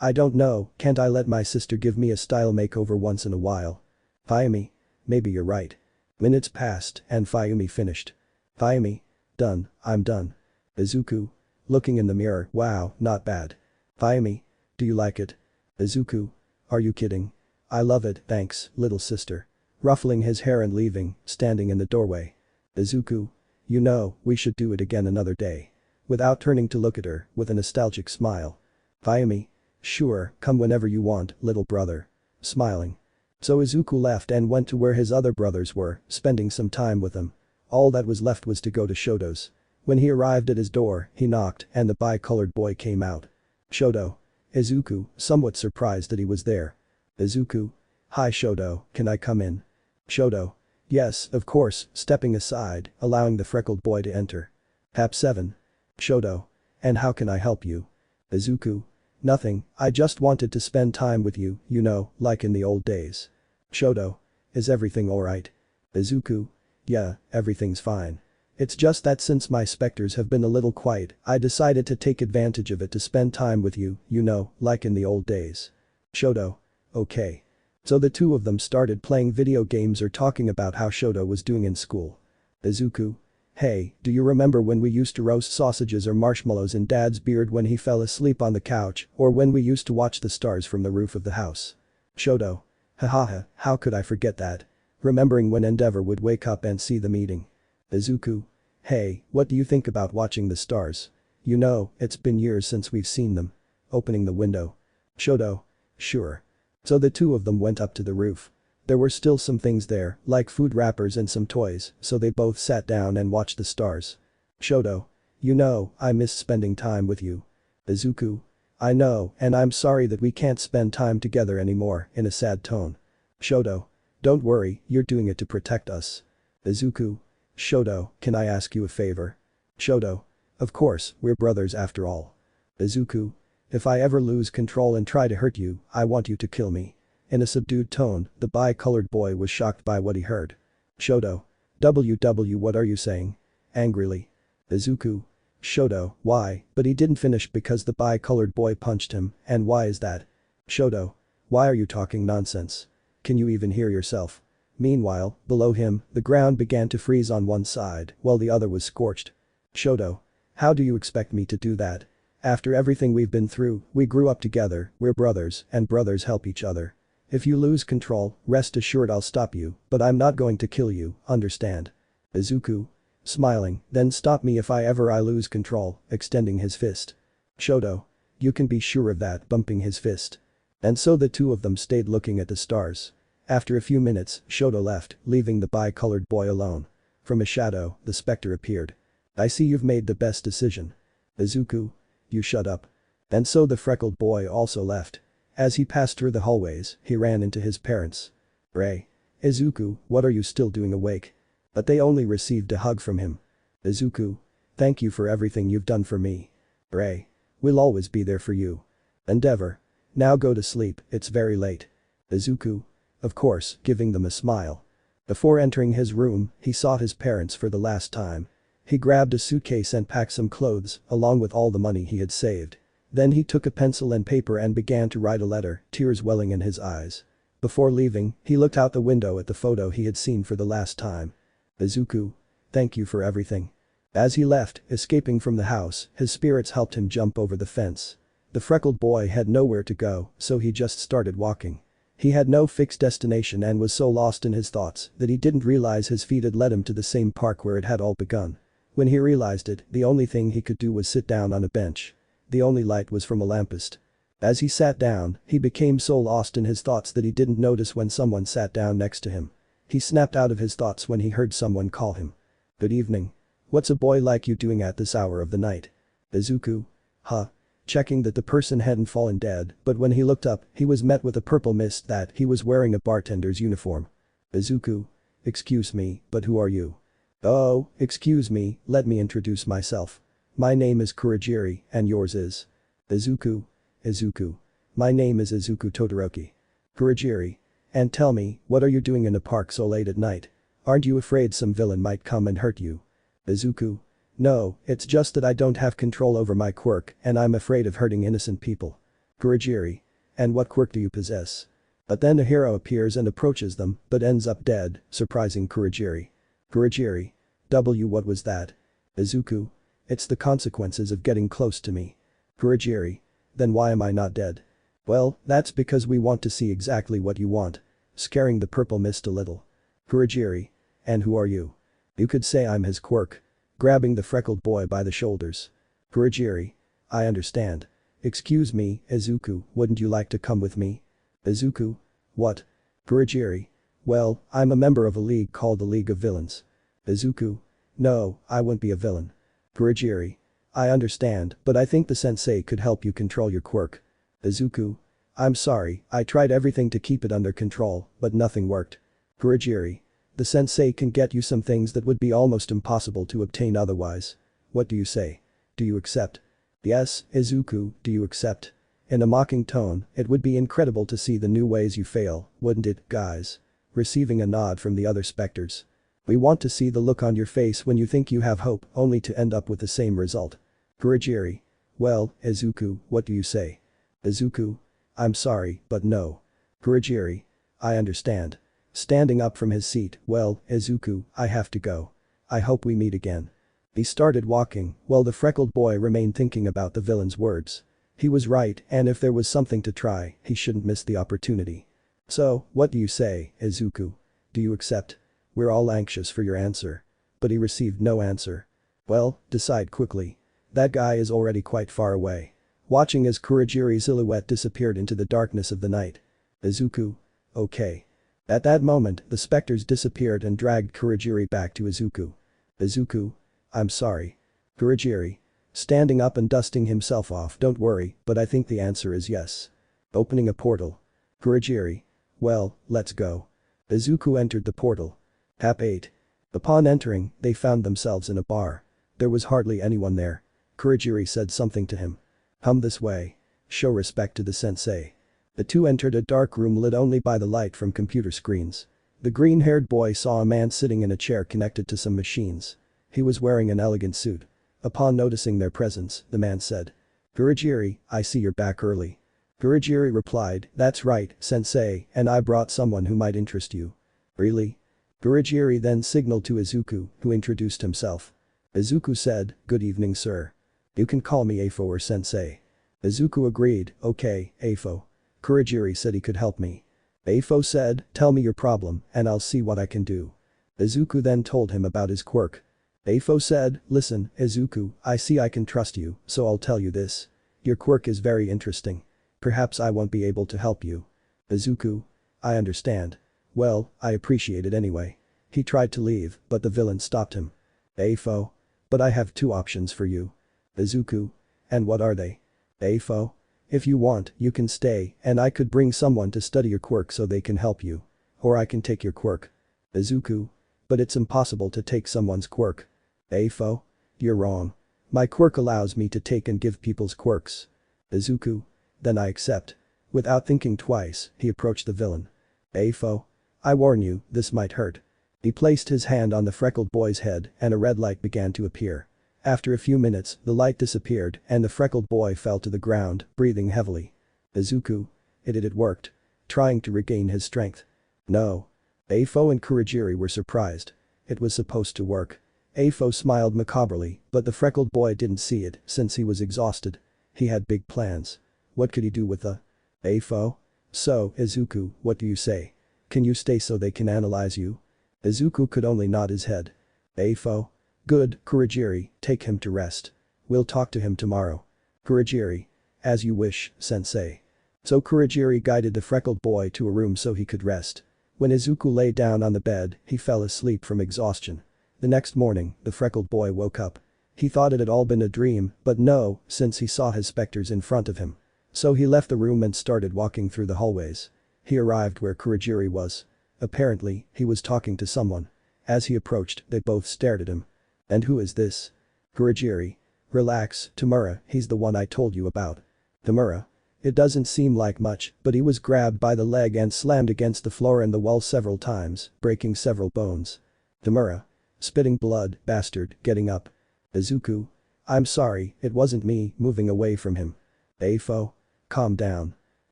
I don't know, can't I let my sister give me a style makeover once in a while? Fayumi. Maybe you're right. Minutes passed and Fayumi finished. Fayumi. Done, I'm done. Izuku. Looking in the mirror, wow, not bad. Fayumi. Do you like it? Izuku. Are you kidding? I love it, thanks, little sister. Ruffling his hair and leaving, standing in the doorway. Izuku. You know, we should do it again another day. Without turning to look at her, with a nostalgic smile. Fayumi. Sure, come whenever you want, little brother. Smiling. So Izuku left and went to where his other brothers were, spending some time with them. All that was left was to go to Shoto's. When he arrived at his door, he knocked and the bi-colored boy came out. Shoto. Izuku, somewhat surprised that he was there. Izuku. Hi Shoto, can I come in? Shoto. Yes, of course, stepping aside, allowing the freckled boy to enter. Hap 7. Shoto. And how can I help you? Izuku. Nothing, I just wanted to spend time with you, you know, like in the old days. Shoto. Is everything alright? Izuku. Yeah, everything's fine. It's just that since my specters have been a little quiet, I decided to take advantage of it to spend time with you, you know, like in the old days. Shoto. Okay. So the two of them started playing video games or talking about how Shoto was doing in school. Izuku. Hey, do you remember when we used to roast sausages or marshmallows in Dad's beard when he fell asleep on the couch, or when we used to watch the stars from the roof of the house? Shoto. Hahaha, how could I forget that? Remembering when Endeavor would wake up and see the meeting. Izuku. Hey, what do you think about watching the stars? You know, it's been years since we've seen them. Opening the window. Shoto. Sure. So the two of them went up to the roof. There were still some things there, like food wrappers and some toys, so they both sat down and watched the stars. Shoto. You know, I miss spending time with you. Izuku. I know, and I'm sorry that we can't spend time together anymore, in a sad tone. Shoto. Don't worry, you're doing it to protect us. Izuku. Shoto, can I ask you a favor? Shoto. Of course, we're brothers after all. Izuku. If I ever lose control and try to hurt you, I want you to kill me. In a subdued tone, the bi-colored boy was shocked by what he heard. Shoto. What are you saying? Angrily. Izuku. Shoto, why? But he didn't finish because the bi-colored boy punched him, and why is that? Shoto. Why are you talking nonsense? Can you even hear yourself? Meanwhile, below him, the ground began to freeze on one side, while the other was scorched. Shoto. How do you expect me to do that? After everything we've been through, we grew up together, we're brothers, and brothers help each other. If you lose control, rest assured I'll stop you, but I'm not going to kill you, understand? Izuku. Smiling, then stop me if I lose control, extending his fist. Shoto. You can be sure of that, bumping his fist. And so the two of them stayed looking at the stars. After a few minutes, Shoto left, leaving the bi-colored boy alone. From a shadow, the specter appeared. I see you've made the best decision. Izuku. You shut up. And so the freckled boy also left. As he passed through the hallways, he ran into his parents. Rei. Izuku, what are you still doing awake? But they only received a hug from him. Izuku. Thank you for everything you've done for me. Rei. We'll always be there for you. Endeavor. Now go to sleep, it's very late. Izuku. Of course, giving them a smile. Before entering his room, he saw his parents for the last time. He grabbed a suitcase and packed some clothes, along with all the money he had saved. Then he took a pencil and paper and began to write a letter, tears welling in his eyes. Before leaving, he looked out the window at the photo he had seen for the last time. Izuku. Thank you for everything. As he left, escaping from the house, his spirits helped him jump over the fence. The freckled boy had nowhere to go, so he just started walking. He had no fixed destination and was so lost in his thoughts that he didn't realize his feet had led him to the same park where it had all begun. When he realized it, the only thing he could do was sit down on a bench. The only light was from a lamppost. As he sat down, he became so lost in his thoughts that he didn't notice when someone sat down next to him. He snapped out of his thoughts when he heard someone call him. Good evening. What's a boy like you doing at this hour of the night? Izuku. Huh. Checking that the person hadn't fallen dead, but when he looked up, he was met with a purple mist that he was wearing a bartender's uniform. Izuku. Excuse me, but who are you? Oh, excuse me, let me introduce myself. My name is Kurajiri, and yours is? Izuku. Izuku. My name is Izuku Todoroki. Kurajiri. And tell me, what are you doing in a park so late at night? Aren't you afraid some villain might come and hurt you? Izuku. No, it's just that I don't have control over my quirk and I'm afraid of hurting innocent people. Kurogiri. And what quirk do you possess? But then a hero appears and approaches them, but ends up dead, surprising Kurogiri. Kurogiri. What was that? Izuku. It's the consequences of getting close to me. Kurogiri. Then why am I not dead? Well, that's because we want to see exactly what you want. Scaring the purple mist a little. Kurogiri. And who are you? You could say I'm his quirk. Grabbing the freckled boy by the shoulders. Kurogiri. I understand. Excuse me, Izuku, wouldn't you like to come with me? Izuku? What? Kurogiri. Well, I'm a member of a league called the League of Villains. Izuku. No, I wouldn't be a villain. Kurogiri. I understand, but I think the sensei could help you control your quirk. Izuku. I'm sorry, I tried everything to keep it under control, but nothing worked. Kurogiri. The sensei can get you some things that would be almost impossible to obtain otherwise. What do you say? Do you accept? Yes, Izuku, do you accept? In a mocking tone, it would be incredible to see the new ways you fail, wouldn't it, guys? Receiving a nod from the other specters. We want to see the look on your face when you think you have hope, only to end up with the same result. Kurogiri. Well, Izuku, what do you say? Izuku. I'm sorry, but no. Kurogiri. I understand. Standing up from his seat, well, Izuku, I have to go. I hope we meet again. He started walking, while the freckled boy remained thinking about the villain's words. He was right, and if there was something to try, he shouldn't miss the opportunity. So, what do you say, Izuku? Do you accept? We're all anxious for your answer. But he received no answer. Well, decide quickly. That guy is already quite far away. Watching as Kurogiri's silhouette disappeared into the darkness of the night. Izuku. Okay. At that moment, the specters disappeared and dragged Kurogiri back to Izuku. Izuku. I'm sorry. Kurogiri. Standing up and dusting himself off. Don't worry, but I think the answer is yes. Opening a portal. Kurogiri. Well, let's go. Izuku entered the portal. Hap 8. Upon entering, they found themselves in a bar. There was hardly anyone there. Kurogiri said something to him. Come this way. Show respect to the sensei. The two entered a dark room lit only by the light from computer screens. The green-haired boy saw a man sitting in a chair connected to some machines. He was wearing an elegant suit. Upon noticing their presence, the man said. Kurogiri, I see you're back early. Kurogiri replied, that's right, sensei, and I brought someone who might interest you. Really? Kurogiri then signaled to Izuku, who introduced himself. Izuku said, good evening sir. You can call me Afo or sensei. Izuku agreed, okay, Afo. Kurogiri said he could help me. Afo said, tell me your problem and I'll see what I can do. Izuku then told him about his quirk. Afo said, listen, Izuku, I see I can trust you, so I'll tell you this. Your quirk is very interesting. Perhaps I won't be able to help you. Izuku. I understand. Well, I appreciate it anyway. He tried to leave, but the villain stopped him. Afo. But I have two options for you. Izuku. And what are they? Afo. If you want, you can stay, and I could bring someone to study your quirk so they can help you. Or I can take your quirk. Izuku. But it's impossible to take someone's quirk. Afo. You're wrong. My quirk allows me to take and give people's quirks. Izuku. Then I accept. Without thinking twice, he approached the villain. Afo. I warn you, this might hurt. He placed his hand on the freckled boy's head and a red light began to appear. After a few minutes, the light disappeared and the freckled boy fell to the ground, breathing heavily. Izuku. It worked. Trying to regain his strength. No. Afo and Kurogiri were surprised. It was supposed to work. Afo smiled macabrely, but the freckled boy didn't see it since he was exhausted. He had big plans. What could he do with the Afo? So, Izuku, what do you say? Can you stay so they can analyze you? Izuku could only nod his head. Afo? Good, Kurogiri, take him to rest. We'll talk to him tomorrow. Kurogiri. As you wish, sensei. So Kurogiri guided the freckled boy to a room so he could rest. When Izuku lay down on the bed, he fell asleep from exhaustion. The next morning, the freckled boy woke up. He thought it had all been a dream, but no, since he saw his specters in front of him. So he left the room and started walking through the hallways. He arrived where Kurogiri was. Apparently, he was talking to someone. As he approached, they both stared at him. And who is this? Kurogiri. Relax, Tamura, he's the one I told you about. Tamura. It doesn't seem like much, but he was grabbed by the leg and slammed against the floor and the wall several times, breaking several bones. Tamura. Spitting blood, bastard, getting up. Izuku. I'm sorry, it wasn't me, moving away from him. Afo. Calm down.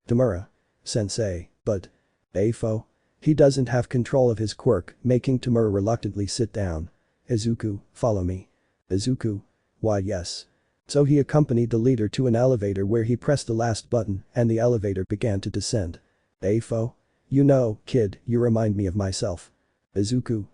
Tamura. Sensei, but. Afo. He doesn't have control of his quirk, making Tamura reluctantly sit down. Izuku, follow me. Izuku. Why yes. So he accompanied the leader to an elevator where he pressed the last button and the elevator began to descend. Afo. You know, kid, you remind me of myself. Izuku.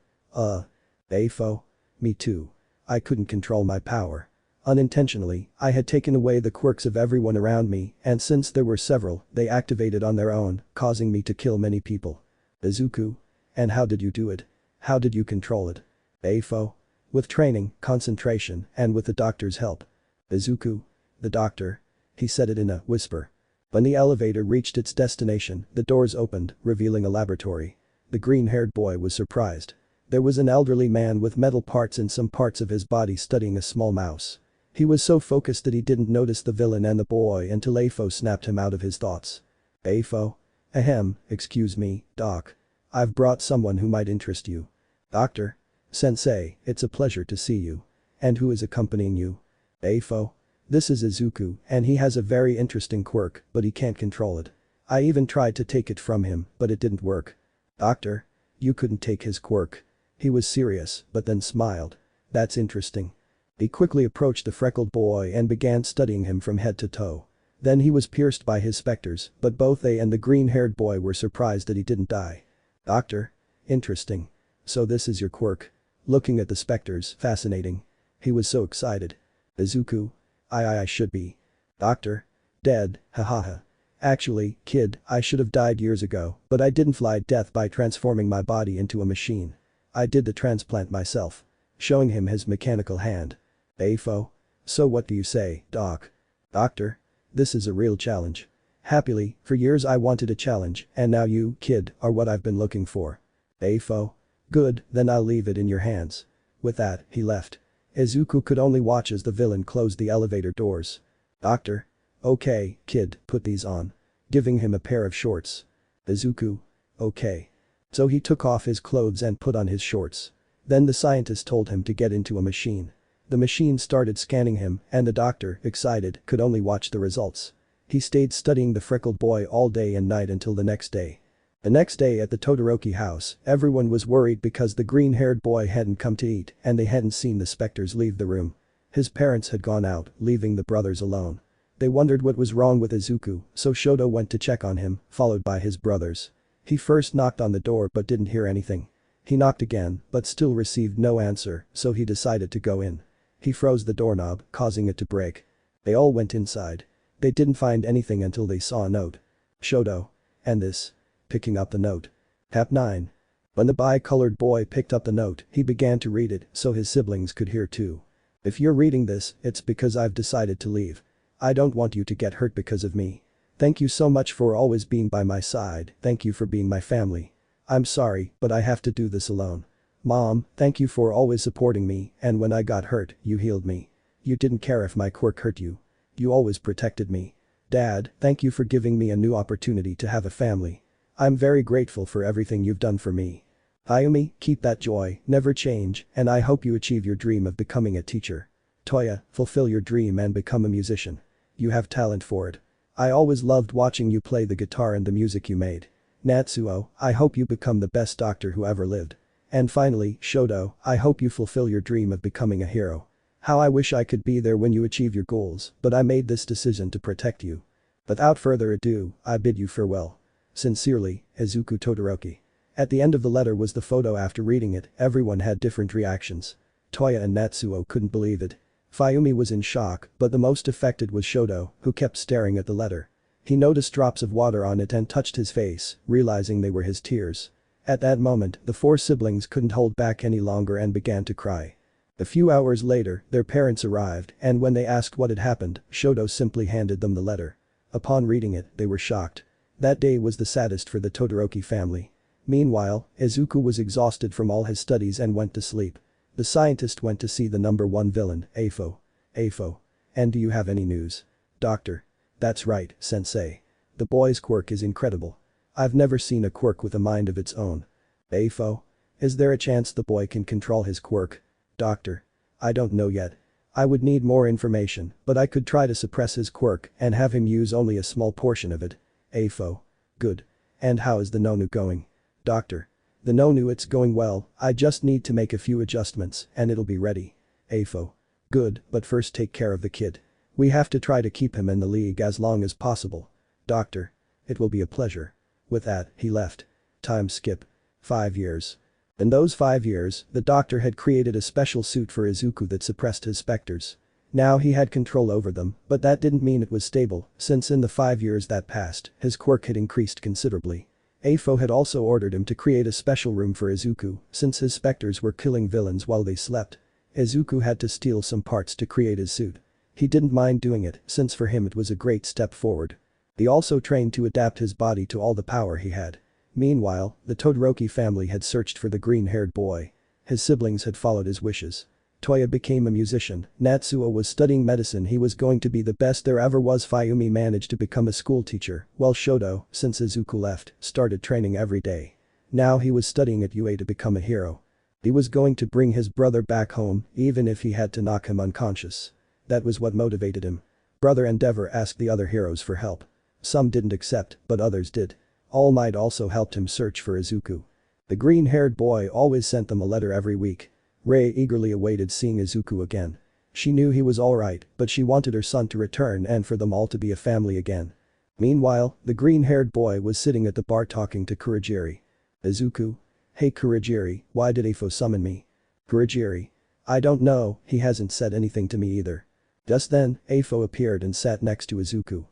Afo. Me too. I couldn't control my power. Unintentionally, I had taken away the quirks of everyone around me and since there were several, they activated on their own, causing me to kill many people. Izuku. And how did you do it? How did you control it? Afo. With training, concentration, and with the doctor's help. Izuku. The doctor. He said it in a whisper. When the elevator reached its destination, the doors opened, revealing a laboratory. The green-haired boy was surprised. There was an elderly man with metal parts in some parts of his body studying a small mouse. He was so focused that he didn't notice the villain and the boy until Afo snapped him out of his thoughts. Afo. Ahem, excuse me, Doc. I've brought someone who might interest you. Doctor. Sensei, it's a pleasure to see you. And who is accompanying you? Afo. This is Izuku and he has a very interesting quirk, but he can't control it. I even tried to take it from him, but it didn't work. Doctor. You couldn't take his quirk. He was serious, but then smiled. That's interesting. He quickly approached the freckled boy and began studying him from head to toe. Then he was pierced by his specters, but both they and the green-haired boy were surprised that he didn't die. Doctor. Interesting. So this is your quirk. Looking at the specters, fascinating. He was so excited. Izuku. I should be. Doctor. Dead, hahaha. Actually, kid, I should have died years ago, but I didn't fly death by transforming my body into a machine. I did the transplant myself. Showing him his mechanical hand. Afo. So what do you say, Doc? Doctor. This is a real challenge. Happily, for years I wanted a challenge and now you, kid, are what I've been looking for. Afo. Good, then I'll leave it in your hands. With that, he left. Izuku could only watch as the villain closed the elevator doors. Doctor. Okay, kid, put these on. Giving him a pair of shorts. Izuku. Okay. So he took off his clothes and put on his shorts. Then the scientist told him to get into a machine. The machine started scanning him and the doctor, excited, could only watch the results. He stayed studying the freckled boy all day and night until the next day. The next day at the Todoroki house, everyone was worried because the green-haired boy hadn't come to eat and they hadn't seen the specters leave the room. His parents had gone out, leaving the brothers alone. They wondered what was wrong with Izuku, so Shoto went to check on him, followed by his brothers. He first knocked on the door but didn't hear anything. He knocked again, but still received no answer, so he decided to go in. He froze the doorknob, causing it to break. They all went inside. They didn't find anything until they saw a note. Shoto. And this. Picking up the note. Tap 9. When the bi-colored boy picked up the note, he began to read it so his siblings could hear too. If you're reading this, it's because I've decided to leave. I don't want you to get hurt because of me. Thank you so much for always being by my side, thank you for being my family. I'm sorry, but I have to do this alone. Mom, thank you for always supporting me and when I got hurt, you healed me. You didn't care if my quirk hurt you. You always protected me. Dad, thank you for giving me a new opportunity to have a family. I'm very grateful for everything you've done for me. Ayumi, keep that joy, never change, and I hope you achieve your dream of becoming a teacher. Toya, fulfill your dream and become a musician. You have talent for it. I always loved watching you play the guitar and the music you made. Natsuo, I hope you become the best doctor who ever lived. And finally, Shoto, I hope you fulfill your dream of becoming a hero. How I wish I could be there when you achieve your goals, but I made this decision to protect you. Without further ado, I bid you farewell. Sincerely, Izuku Todoroki. At the end of the letter was the photo. After reading it, everyone had different reactions. Toya and Natsuo couldn't believe it. Fayumi was in shock, but the most affected was Shoto, who kept staring at the letter. He noticed drops of water on it and touched his face, realizing they were his tears. At that moment, the four siblings couldn't hold back any longer and began to cry. A few hours later, their parents arrived and when they asked what had happened, Shoto simply handed them the letter. Upon reading it, they were shocked. That day was the saddest for the Todoroki family. Meanwhile, Izuku was exhausted from all his studies and went to sleep. The scientist went to see the number one villain, Afo. Afo. And do you have any news? Doctor. That's right, sensei. The boy's quirk is incredible. I've never seen a quirk with a mind of its own. Afo. Is there a chance the boy can control his quirk? Doctor. I don't know yet. I would need more information, but I could try to suppress his quirk and have him use only a small portion of it. AFO. Good. And how is the Nonu going? Doctor. The Nonu, it's going well, I just need to make a few adjustments and it'll be ready. AFO. Good, but first take care of the kid. We have to try to keep him in the league as long as possible. Doctor. It will be a pleasure. With that, he left. Time skip. 5 years. In those 5 years, the doctor had created a special suit for Izuku that suppressed his specters. Now he had control over them, but that didn't mean it was stable, since in the 5 years that passed, his quirk had increased considerably. AFO had also ordered him to create a special room for Izuku, since his specters were killing villains while they slept. Izuku had to steal some parts to create his suit. He didn't mind doing it, since for him it was a great step forward. He also trained to adapt his body to all the power he had. Meanwhile, the Todoroki family had searched for the green-haired boy. His siblings had followed his wishes. Toya became a musician, Natsuo was studying medicine, he was going to be the best there ever was, Fayumi managed to become a schoolteacher, while Shoto, since Izuku left, started training every day. Now he was studying at UA to become a hero. He was going to bring his brother back home, even if he had to knock him unconscious. That was what motivated him. Brother Endeavor asked the other heroes for help. Some didn't accept, but others did. Almight also helped him search for Izuku. The green-haired boy always sent them a letter every week. Rei eagerly awaited seeing Izuku again. She knew he was alright, but she wanted her son to return and for them all to be a family again. Meanwhile, the green-haired boy was sitting at the bar talking to Kurogiri. Izuku? Hey Kurogiri, why did Afo summon me? Kurogiri. I don't know, he hasn't said anything to me either. Just then, Afo appeared and sat next to Izuku.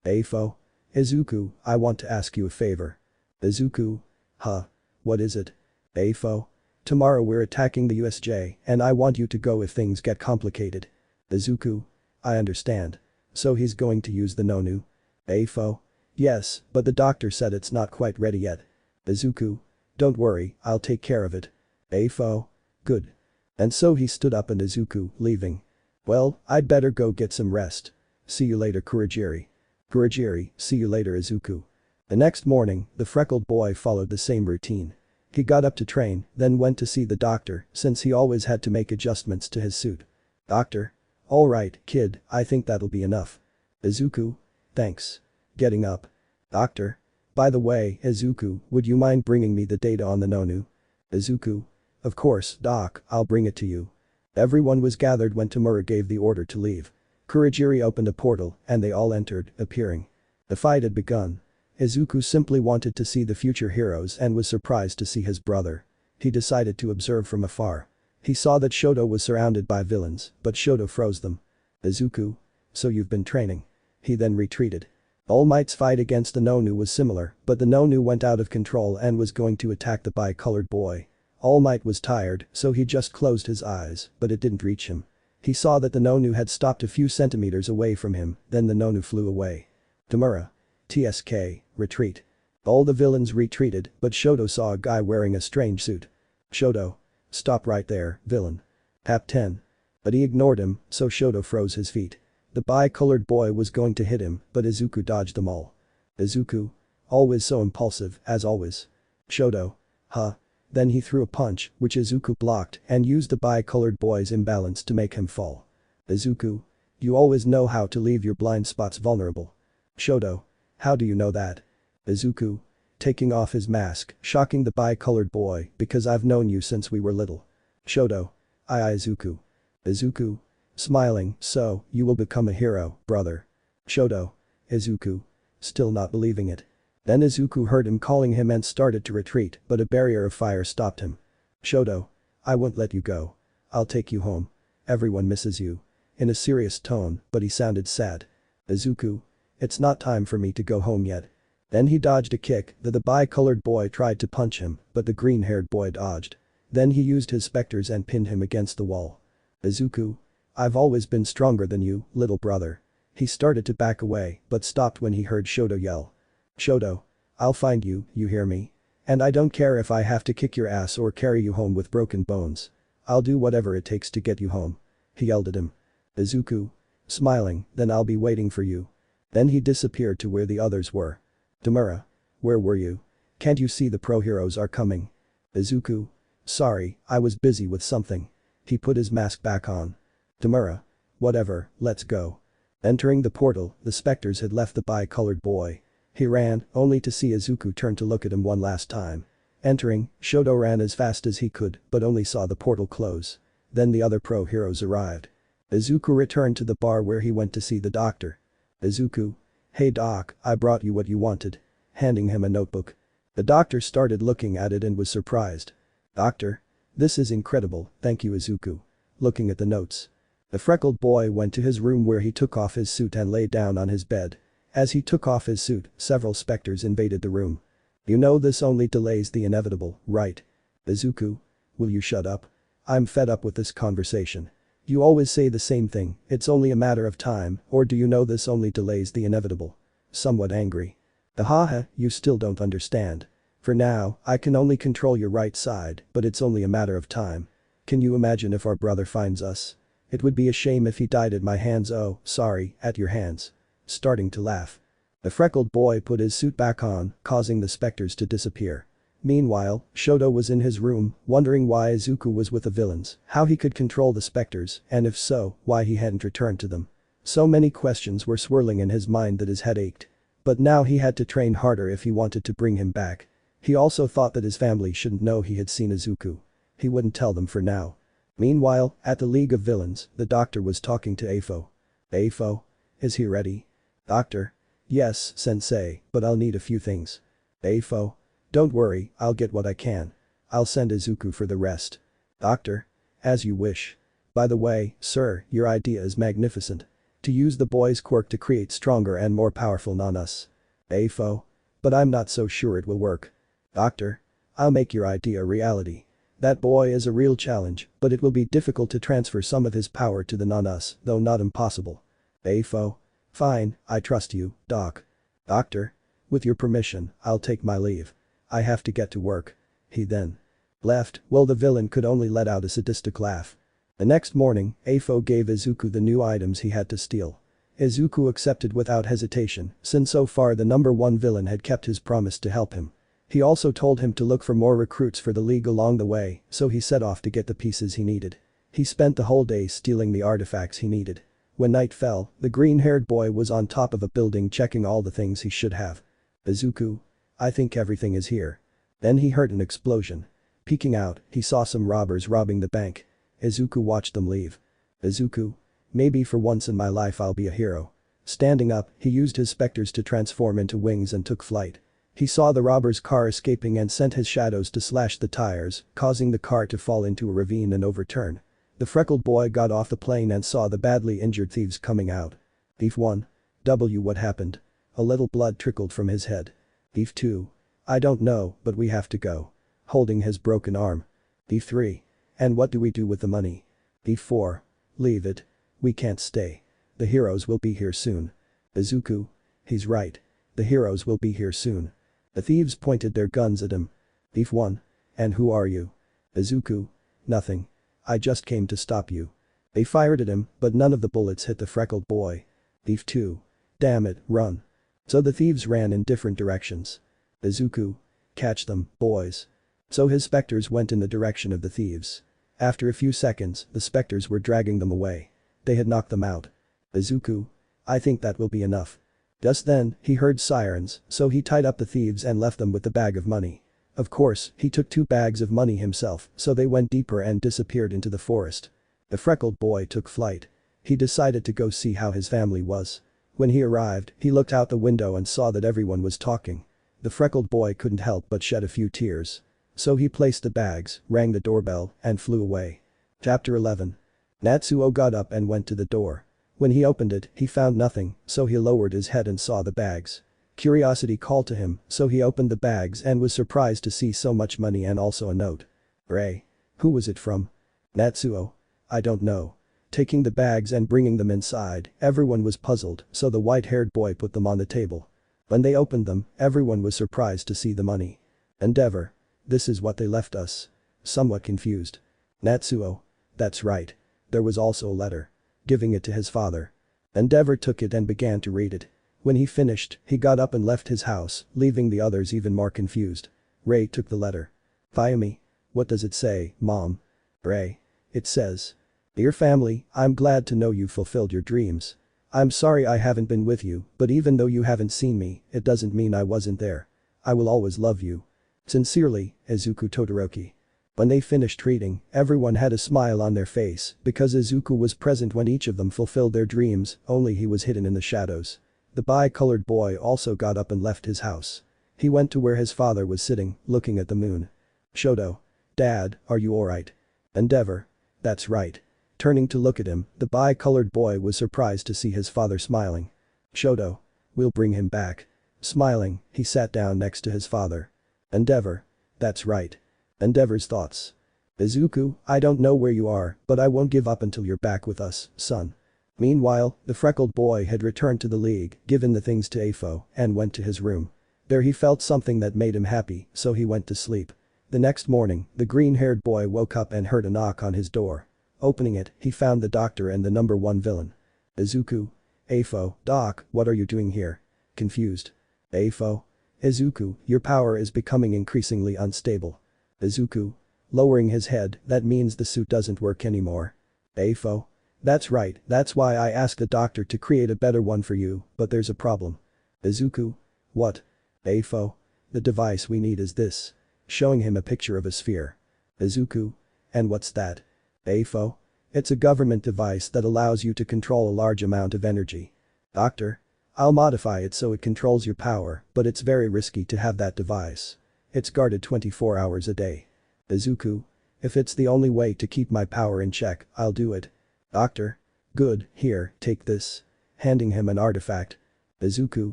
Afo? Izuku, I want to ask you a favor. Izuku? Huh? What is it? Afo? Tomorrow we're attacking the USJ and I want you to go if things get complicated. Izuku? I understand. So he's going to use the Nonu? Afo? Yes, but the doctor said it's not quite ready yet. Izuku? Don't worry, I'll take care of it. Afo? Good. And so he stood up and Izuku, leaving. Well, I'd better go get some rest. See you later Kurogiri. Kurogiri, see you later Izuku. The next morning, the freckled boy followed the same routine. He got up to train, then went to see the doctor, since he always had to make adjustments to his suit. Doctor? Alright, kid, I think that'll be enough. Izuku? Thanks. Getting up. Doctor? By the way, Izuku, would you mind bringing me the data on the Nonu? Izuku? Of course, Doc, I'll bring it to you. Everyone was gathered when Tamura gave the order to leave. Kurogiri opened a portal, and they all entered, appearing. The fight had begun. Izuku simply wanted to see the future heroes and was surprised to see his brother. He decided to observe from afar. He saw that Shoto was surrounded by villains, but Shoto froze them. Izuku? So you've been training. He then retreated. All Might's fight against the Nonu was similar, but the Nonu went out of control and was going to attack the bi-colored boy. All Might was tired, so he just closed his eyes, but it didn't reach him. He saw that the Nonu had stopped a few centimeters away from him, then the Nonu flew away. Tamura. TSK, retreat. All the villains retreated, but Shoto saw a guy wearing a strange suit. Shoto. Stop right there, villain. Hap 10. But he ignored him, so Shoto froze his feet. The bi-colored boy was going to hit him, but Izuku dodged them all. Izuku. Always so impulsive, as always. Shoto. Huh. Then he threw a punch, which Izuku blocked, and used the bi-colored boy's imbalance to make him fall. Izuku. You always know how to leave your blind spots vulnerable. Shoto. How do you know that? Izuku. Taking off his mask, shocking the bi-colored boy, because I've known you since we were little. Shoto. Izuku. Izuku. Smiling, so, you will become a hero, brother. Shoto. Izuku. Still not believing it. Then Izuku heard him calling him and started to retreat, but a barrier of fire stopped him. Shoto. I won't let you go. I'll take you home. Everyone misses you. In a serious tone, but he sounded sad. Izuku. It's not time for me to go home yet. Then he dodged a kick that the bi-colored boy tried to punch him, but the green-haired boy dodged. Then he used his specters and pinned him against the wall. Izuku. I've always been stronger than you, little brother. He started to back away, but stopped when he heard Shoto yell. Shoto. I'll find you, you hear me? And I don't care if I have to kick your ass or carry you home with broken bones. I'll do whatever it takes to get you home. He yelled at him. Izuku. Smiling, then I'll be waiting for you. Then he disappeared to where the others were. Tamura. Where were you? Can't you see the pro heroes are coming? Izuku. Sorry, I was busy with something. He put his mask back on. Tamura. Whatever, let's go. Entering the portal, the specters had left the bi-colored boy. He ran, only to see Izuku turn to look at him one last time. Entering, Shoto ran as fast as he could, but only saw the portal close. Then the other pro heroes arrived. Izuku returned to the bar where he went to see the doctor. Izuku. Hey doc, I brought you what you wanted. Handing him a notebook. The doctor started looking at it and was surprised. Doctor? This is incredible, thank you Izuku. Looking at the notes. The freckled boy went to his room where he took off his suit and lay down on his bed. As he took off his suit, several specters invaded the room. You know this only delays the inevitable, right? Izuku? Will you shut up? I'm fed up with this conversation. You always say the same thing, it's only a matter of time, or do you know this only delays the inevitable? Somewhat angry. Haha, you still don't understand. For now, I can only control your right side, but it's only a matter of time. Can you imagine if our brother finds us? It would be a shame if he died at my hands. Oh, sorry, at your hands. Starting to laugh. The freckled boy put his suit back on, causing the specters to disappear. Meanwhile, Shoto was in his room, wondering why Izuku was with the villains, how he could control the specters, and if so, why he hadn't returned to them. So many questions were swirling in his mind that his head ached. But now he had to train harder if he wanted to bring him back. He also thought that his family shouldn't know he had seen Izuku. He wouldn't tell them for now. Meanwhile, at the League of Villains, the doctor was talking to Afo. Afo? Is he ready? Doctor? Yes, sensei, but I'll need a few things. Afo? Don't worry, I'll get what I can. I'll send Izuku for the rest. Doctor? As you wish. By the way, sir, your idea is magnificent. To use the boy's quirk to create stronger and more powerful Nanus. Afo? But I'm not so sure it will work. Doctor? I'll make your idea a reality. That boy is a real challenge, but it will be difficult to transfer some of his power to the Nanus, though not impossible. Afo? Fine, I trust you, Doc. Doctor? With your permission, I'll take my leave. I have to get to work. He then left, while the villain could only let out a sadistic laugh. The next morning, Afo gave Izuku the new items he had to steal. Izuku accepted without hesitation, since so far the number one villain had kept his promise to help him. He also told him to look for more recruits for the league along the way, so he set off to get the pieces he needed. He spent the whole day stealing the artifacts he needed. When night fell, the green-haired boy was on top of a building checking all the things he should have. Izuku? I think everything is here. Then he heard an explosion. Peeking out, he saw some robbers robbing the bank. Izuku watched them leave. Izuku? Maybe for once in my life I'll be a hero. Standing up, he used his specters to transform into wings and took flight. He saw the robber's car escaping and sent his shadows to slash the tires, causing the car to fall into a ravine and overturn. The freckled boy got off the plane and saw the badly injured thieves coming out. Thief 1. What happened? A little blood trickled from his head. Thief 2. I don't know, but we have to go. Holding his broken arm. Thief 3. And what do we do with the money? Thief 4. Leave it. We can't stay. The heroes will be here soon. Izuku? He's right. The heroes will be here soon. The thieves pointed their guns at him. Thief 1. And who are you? Izuku? Nothing. I just came to stop you. They fired at him, but none of the bullets hit the freckled boy. Thief 2. Damn it, run. So the thieves ran in different directions. Izuku? Catch them, boys. So his specters went in the direction of the thieves. After a few seconds, the specters were dragging them away. They had knocked them out. Izuku? I think that will be enough. Just then, he heard sirens, so he tied up the thieves and left them with the bag of money. Of course, he took 2 bags of money himself, so they went deeper and disappeared into the forest. The freckled boy took flight. He decided to go see how his family was. When he arrived, he looked out the window and saw that everyone was talking. The freckled boy couldn't help but shed a few tears. So he placed the bags, rang the doorbell, and flew away. Chapter 11. Natsuo got up and went to the door. When he opened it, he found nothing, so he lowered his head and saw the bags. Curiosity called to him, so he opened the bags and was surprised to see so much money and also a note. Ray. Who was it from? Natsuo. I don't know. Taking the bags and bringing them inside, everyone was puzzled, so the white-haired boy put them on the table. When they opened them, everyone was surprised to see the money. Endeavor. This is what they left us. Somewhat confused. Natsuo. That's right. There was also a letter. Giving it to his father. Endeavor took it and began to read it. When he finished, he got up and left his house, leaving the others even more confused. Ray took the letter. Fayumi. What does it say, Mom? Ray. It says. Dear family, I'm glad to know you fulfilled your dreams. I'm sorry I haven't been with you, but even though you haven't seen me, it doesn't mean I wasn't there. I will always love you. Sincerely, Izuku Todoroki. When they finished reading, everyone had a smile on their face because Izuku was present when each of them fulfilled their dreams, only he was hidden in the shadows. The bi-colored boy also got up and left his house. He went to where his father was sitting, looking at the moon. Shoto. Dad, are you alright? Endeavor. That's right. Turning to look at him, the bi-colored boy was surprised to see his father smiling. Shoto. We'll bring him back. Smiling, he sat down next to his father. Endeavor. That's right. Endeavor's thoughts. Izuku, I don't know where you are, but I won't give up until you're back with us, son. Meanwhile, the freckled boy had returned to the league, given the things to Afo, and went to his room. There he felt something that made him happy, so he went to sleep. The next morning, the green-haired boy woke up and heard a knock on his door. Opening it, he found the doctor and the number 1 villain. Izuku. Afo, Doc, what are you doing here? Confused. Afo. Izuku, your power is becoming increasingly unstable. Izuku. Lowering his head, that means the suit doesn't work anymore. Afo. That's right, that's why I asked the doctor to create a better one for you, but there's a problem. Izuku. What? Afo. The device we need is this. Showing him a picture of a sphere. Izuku. And what's that? Afo. It's a government device that allows you to control a large amount of energy. Doctor. I'll modify it so it controls your power, but it's very risky to have that device. It's guarded 24 hours a day. Izuku. If it's the only way to keep my power in check, I'll do it. Doctor. Good, here, take this. Handing him an artifact. Izuku.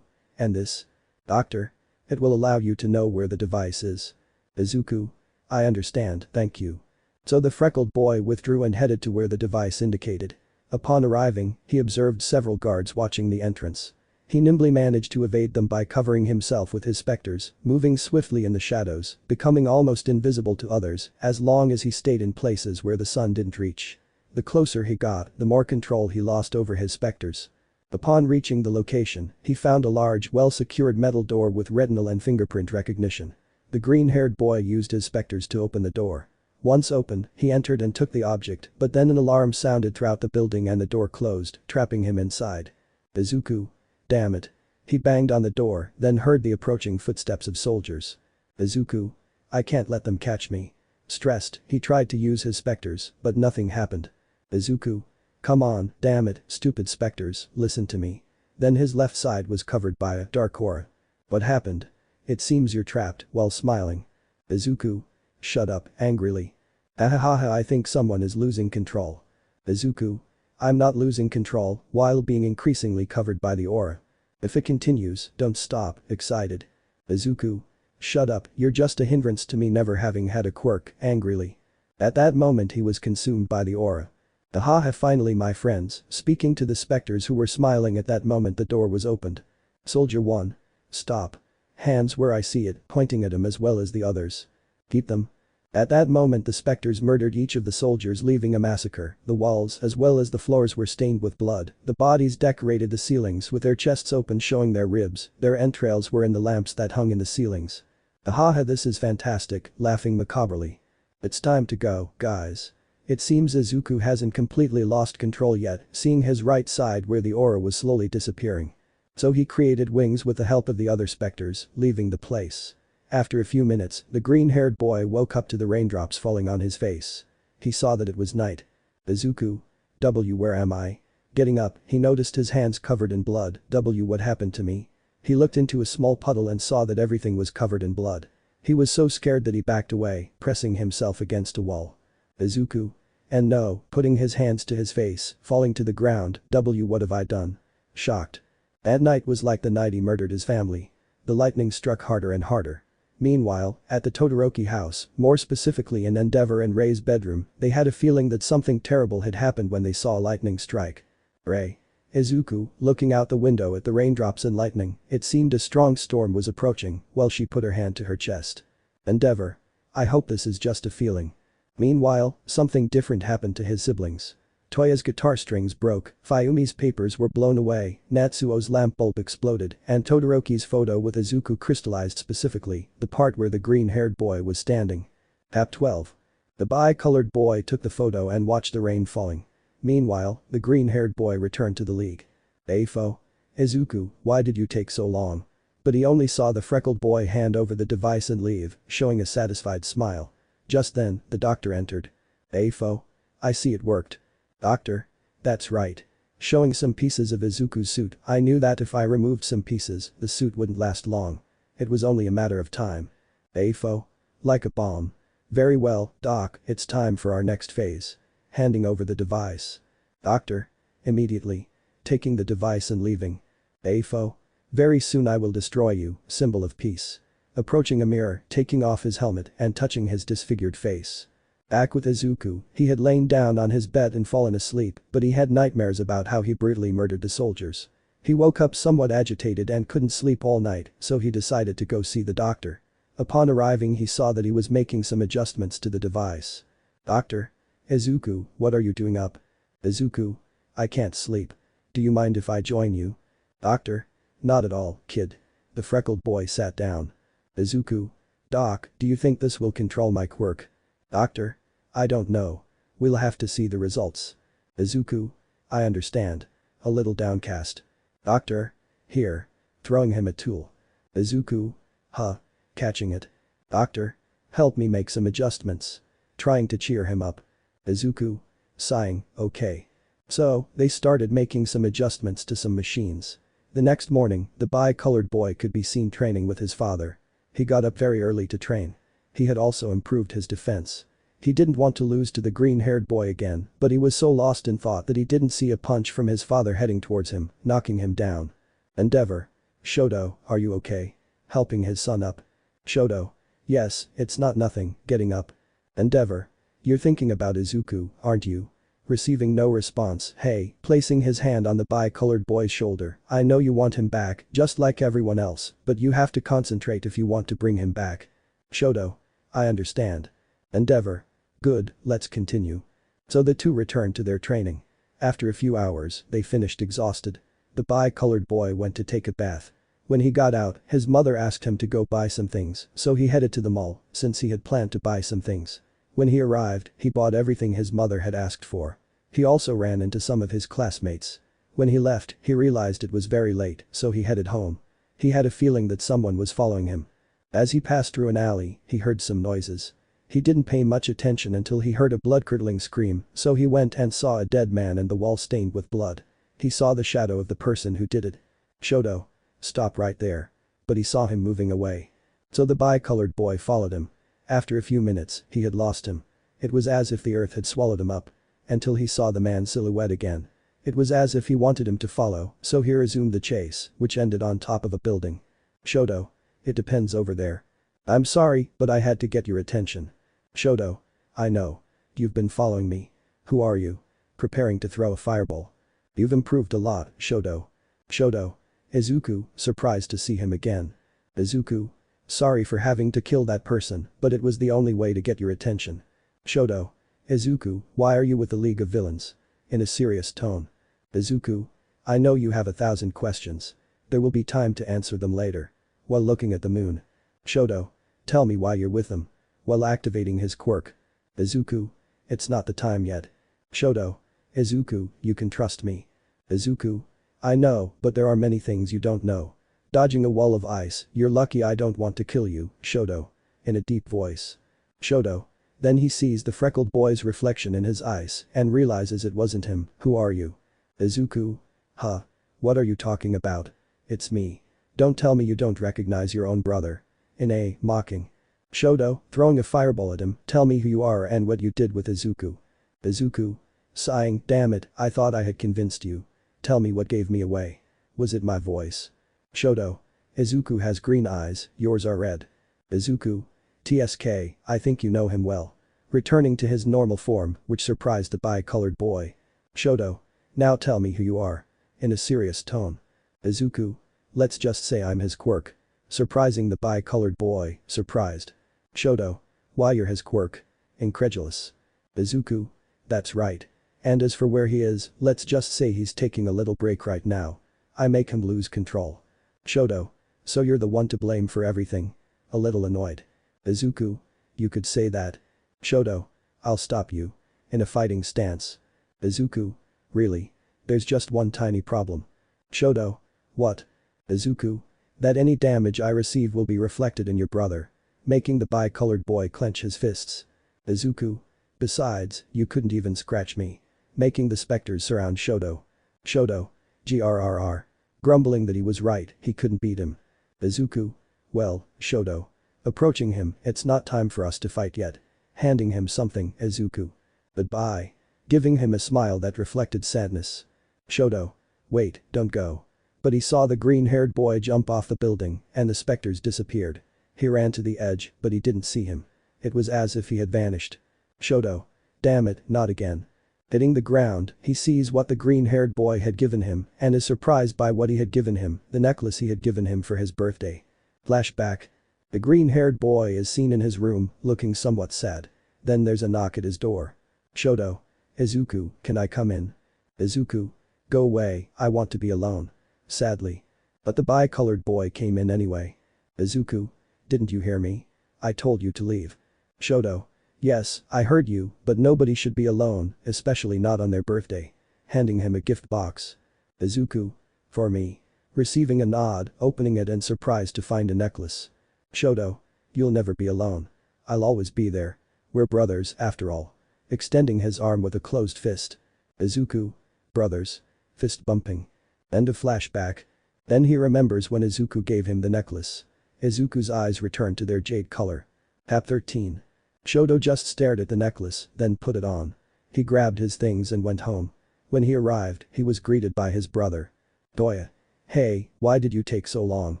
And this? Doctor. It will allow you to know where the device is. Izuku. I understand, thank you. So the freckled boy withdrew and headed to where the device indicated. Upon arriving, he observed several guards watching the entrance. He nimbly managed to evade them by covering himself with his specters, moving swiftly in the shadows, becoming almost invisible to others as long as he stayed in places where the sun didn't reach. The closer he got, the more control he lost over his specters. Upon reaching the location, he found a large, well-secured metal door with retinal and fingerprint recognition. The green-haired boy used his specters to open the door. Once opened, he entered and took the object, but then an alarm sounded throughout the building and the door closed, trapping him inside. Izuku. Damn it. He banged on the door, then heard the approaching footsteps of soldiers. Izuku. I can't let them catch me. Stressed, he tried to use his specters, but nothing happened. Izuku. Come on, damn it, stupid specters, listen to me. Then his left side was covered by a dark aura. What happened? It seems you're trapped, while smiling. Izuku. Shut up, angrily. Ahahaha, I think someone is losing control. Izuku. I'm not losing control, while being increasingly covered by the aura. If it continues, don't stop, excited. Izuku. Shut up, you're just a hindrance to me never having had a quirk, angrily. At that moment he was consumed by the aura. Ahaha, finally my friends, speaking to the specters who were smiling at that moment the door was opened. Soldier 1. Stop. Hands where I see it, pointing at him as well as the others. Keep them. At that moment the specters murdered each of the soldiers, leaving a massacre. The walls as well as the floors were stained with blood. The bodies decorated the ceilings with their chests open showing their ribs. Their entrails were in the lamps that hung in the ceilings. Ahaha, this is fantastic, laughing macabrely. It's time to go, guys. It seems Izuku hasn't completely lost control yet, seeing his right side where the aura was slowly disappearing. So he created wings with the help of the other specters, leaving the place. After a few minutes, the green-haired boy woke up to the raindrops falling on his face. He saw that it was night. Izuku. W, where am I? Getting up, he noticed his hands covered in blood. W, what happened to me? He looked into a small puddle and saw that everything was covered in blood. He was so scared that he backed away, pressing himself against a wall. Izuku. And no, putting his hands to his face, falling to the ground. W, what have I done? Shocked. That night was like the night he murdered his family. The lightning struck harder and harder. Meanwhile, at the Todoroki house, more specifically in Endeavor and Rei's bedroom, they had a feeling that something terrible had happened when they saw lightning strike. Rei. Izuku, looking out the window at the raindrops and lightning, it seemed a strong storm was approaching, while she put her hand to her chest. Endeavor. I hope this is just a feeling. Meanwhile, something different happened to his siblings. Toya's guitar strings broke, Fayumi's papers were blown away, Natsuo's lamp bulb exploded, and Todoroki's photo with Izuku crystallized, specifically the part where the green-haired boy was standing. App 12. The bi-colored boy took the photo and watched the rain falling. Meanwhile, the green-haired boy returned to the league. Afo. Izuku, why did you take so long? But he only saw the freckled boy hand over the device and leave, showing a satisfied smile. Just then, the doctor entered. Afo. I see it worked. Doctor. That's right. Showing some pieces of Izuku's suit, I knew that if I removed some pieces, the suit wouldn't last long. It was only a matter of time. Afo. Like a bomb. Very well, Doc, it's time for our next phase. Handing over the device. Doctor. Immediately. Taking the device and leaving. Afo. Very soon I will destroy you, symbol of peace. Approaching a mirror, taking off his helmet and touching his disfigured face. Back with Izuku, he had lain down on his bed and fallen asleep, but he had nightmares about how he brutally murdered the soldiers. He woke up somewhat agitated and couldn't sleep all night, so he decided to go see the doctor. Upon arriving he saw that he was making some adjustments to the device. Doctor. Izuku, what are you doing up? Izuku. I can't sleep. Do you mind if I join you? Doctor. Not at all, kid. The freckled boy sat down. Izuku. Doc, do you think this will control my quirk? Doctor. I don't know. We'll have to see the results. Izuku. I understand. A little downcast. Doctor. Here. Throwing him a tool. Izuku. Huh. Catching it. Doctor. Help me make some adjustments. Trying to cheer him up. Izuku. Sighing, okay. So, they started making some adjustments to some machines. The next morning, the bi-colored boy could be seen training with his father. He got up very early to train. He had also improved his defense. He didn't want to lose to the green-haired boy again, but he was so lost in thought that he didn't see a punch from his father heading towards him, knocking him down. Endeavor. Shoto, are you okay? Helping his son up. Shoto. Yes, it's not nothing, getting up. Endeavor. You're thinking about Izuku, aren't you? Receiving no response, hey, placing his hand on the bi-colored boy's shoulder, I know you want him back, just like everyone else, but you have to concentrate if you want to bring him back. Shoto. I understand. Endeavor. Good, let's continue. So the two returned to their training. After a few hours, they finished exhausted. The bi-colored boy went to take a bath. When he got out, his mother asked him to go buy some things, so he headed to the mall, since he had planned to buy some things. When he arrived, he bought everything his mother had asked for. He also ran into some of his classmates. When he left, he realized it was very late, so he headed home. He had a feeling that someone was following him. As he passed through an alley, he heard some noises. He didn't pay much attention until he heard a blood-curdling scream, so he went and saw a dead man and the wall stained with blood. He saw the shadow of the person who did it. Shoto. Stop right there. But he saw him moving away. So the bi-colored boy followed him. After a few minutes, he had lost him. It was as if the earth had swallowed him up. Until he saw the man's silhouette again. It was as if he wanted him to follow, so he resumed the chase, which ended on top of a building. Shoto. It depends over there. I'm sorry, but I had to get your attention. Shoto. I know. You've been following me. Who are you? Preparing to throw a fireball. You've improved a lot, Shoto. Shoto. Izuku, surprised to see him again. Izuku. Sorry for having to kill that person, but it was the only way to get your attention. Shoto. Izuku, why are you with the League of Villains? In a serious tone. Izuku. I know you have 1,000 questions. There will be time to answer them later. While looking at the moon. Shoto. Tell me why you're with them. While activating his quirk. Izuku. It's not the time yet. Shoto. Izuku, you can trust me. Izuku. I know, but there are many things you don't know. Dodging a wall of ice, you're lucky I don't want to kill you, Shoto. In a deep voice. Shoto. Then he sees the freckled boy's reflection in his eyes and realizes it wasn't him. Who are you? Izuku. Huh. What are you talking about? It's me. Don't tell me you don't recognize your own brother. In a mocking. Shoto, throwing a fireball at him, tell me who you are and what you did with Izuku. Izuku. Sighing, damn it, I thought I had convinced you. Tell me what gave me away. Was it my voice? Shoto. Izuku has green eyes, yours are red. Izuku. TSK, I think you know him well. Returning to his normal form, which surprised the bi-colored boy. Shoto. Now tell me who you are. In a serious tone. Izuku. Let's just say I'm his quirk. Surprising the bi-colored boy, surprised. Shoto. Why you're his quirk? Incredulous. Izuku. That's right. And as for where he is, let's just say he's taking a little break right now. I make him lose control. Shoto. So you're the one to blame for everything? A little annoyed. Izuku. You could say that. Shoto. I'll stop you. In a fighting stance. Izuku. Really? There's just one tiny problem. Shoto. What? Izuku. That any damage I receive will be reflected in your brother. Making the bi-colored boy clench his fists. Izuku. Besides, you couldn't even scratch me. Making the specters surround Shoto. Shoto. Grrr. Grumbling that he was right, he couldn't beat him. Izuku. Well, Shoto. Approaching him, it's not time for us to fight yet. Handing him something, Izuku. Goodbye. Giving him a smile that reflected sadness. Shoto. Wait, don't go. But he saw the green-haired boy jump off the building, and the specters disappeared. He ran to the edge, but he didn't see him. It was as if he had vanished. Shoto. Damn it, not again. Hitting the ground, he sees what the green-haired boy had given him and is surprised by what he had given him, the necklace he had given him for his birthday. Flashback. The green-haired boy is seen in his room, looking somewhat sad. Then there's a knock at his door. Shoto. Izuku, can I come in? Izuku. Go away, I want to be alone. Sadly. But the bi-colored boy came in anyway. Izuku. Didn't you hear me? I told you to leave. Shoto. Yes, I heard you, but nobody should be alone, especially not on their birthday. Handing him a gift box. Izuku. For me. Receiving a nod, opening it and surprised to find a necklace. Shoto. You'll never be alone. I'll always be there. We're brothers, after all. Extending his arm with a closed fist. Izuku. Brothers. Fist bumping. End of flashback. Then he remembers when Izuku gave him the necklace. Izuku's eyes return to their jade color. Tab 13. Shoto just stared at the necklace, then put it on. He grabbed his things and went home. When he arrived, he was greeted by his brother. Doya. Hey, why did you take so long?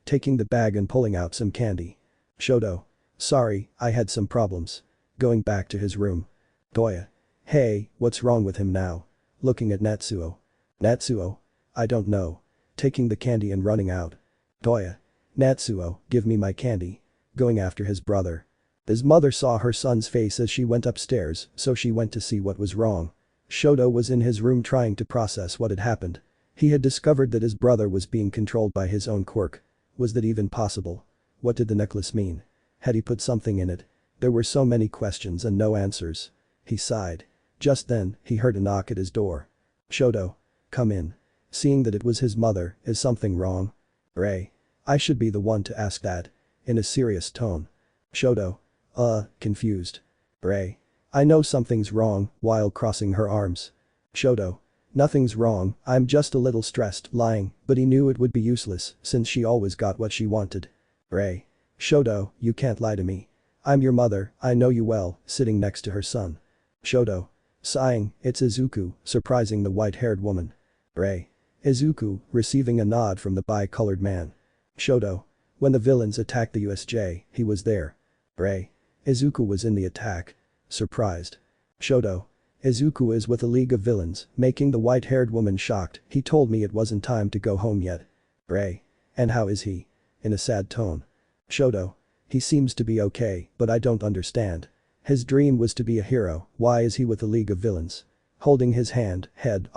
Taking the bag and pulling out some candy. Shoto. Sorry, I had some problems. Going back to his room. Doya. Hey, what's wrong with him now? Looking at Natsuo. Natsuo. I don't know. Taking the candy and running out. Doya. Natsuo, give me my candy. Going after his brother. His mother saw her son's face as she went upstairs, so she went to see what was wrong. Shoto was in his room trying to process what had happened. He had discovered that his brother was being controlled by his own quirk. Was that even possible? What did the necklace mean? Had he put something in it? There were so many questions and no answers. He sighed. Just then, he heard a knock at his door. Shoto. Come in. Seeing that it was his mother, is something wrong? Ray. I should be the one to ask that. In a serious tone. Shoto. Confused. Ray. I know something's wrong, while crossing her arms. Shoto. Nothing's wrong, I'm just a little stressed, lying, but he knew it would be useless since she always got what she wanted. Ray. Shoto, you can't lie to me. I'm your mother, I know you well, sitting next to her son. Shoto. Sighing, it's Izuku, surprising the white-haired woman. Ray. Izuku, receiving a nod from the bi-colored man. Shoto. When the villains attacked the USJ, he was there. Ray. Izuku was in the attack. Surprised. Shoto. Izuku is with a league of villains, making the white-haired woman shocked. He told me it wasn't time to go home yet. Ray. And how is he? In a sad tone. Shoto. He seems to be okay, but I don't understand. His dream was to be a hero, why is he with a league of villains? Holding his hand, head,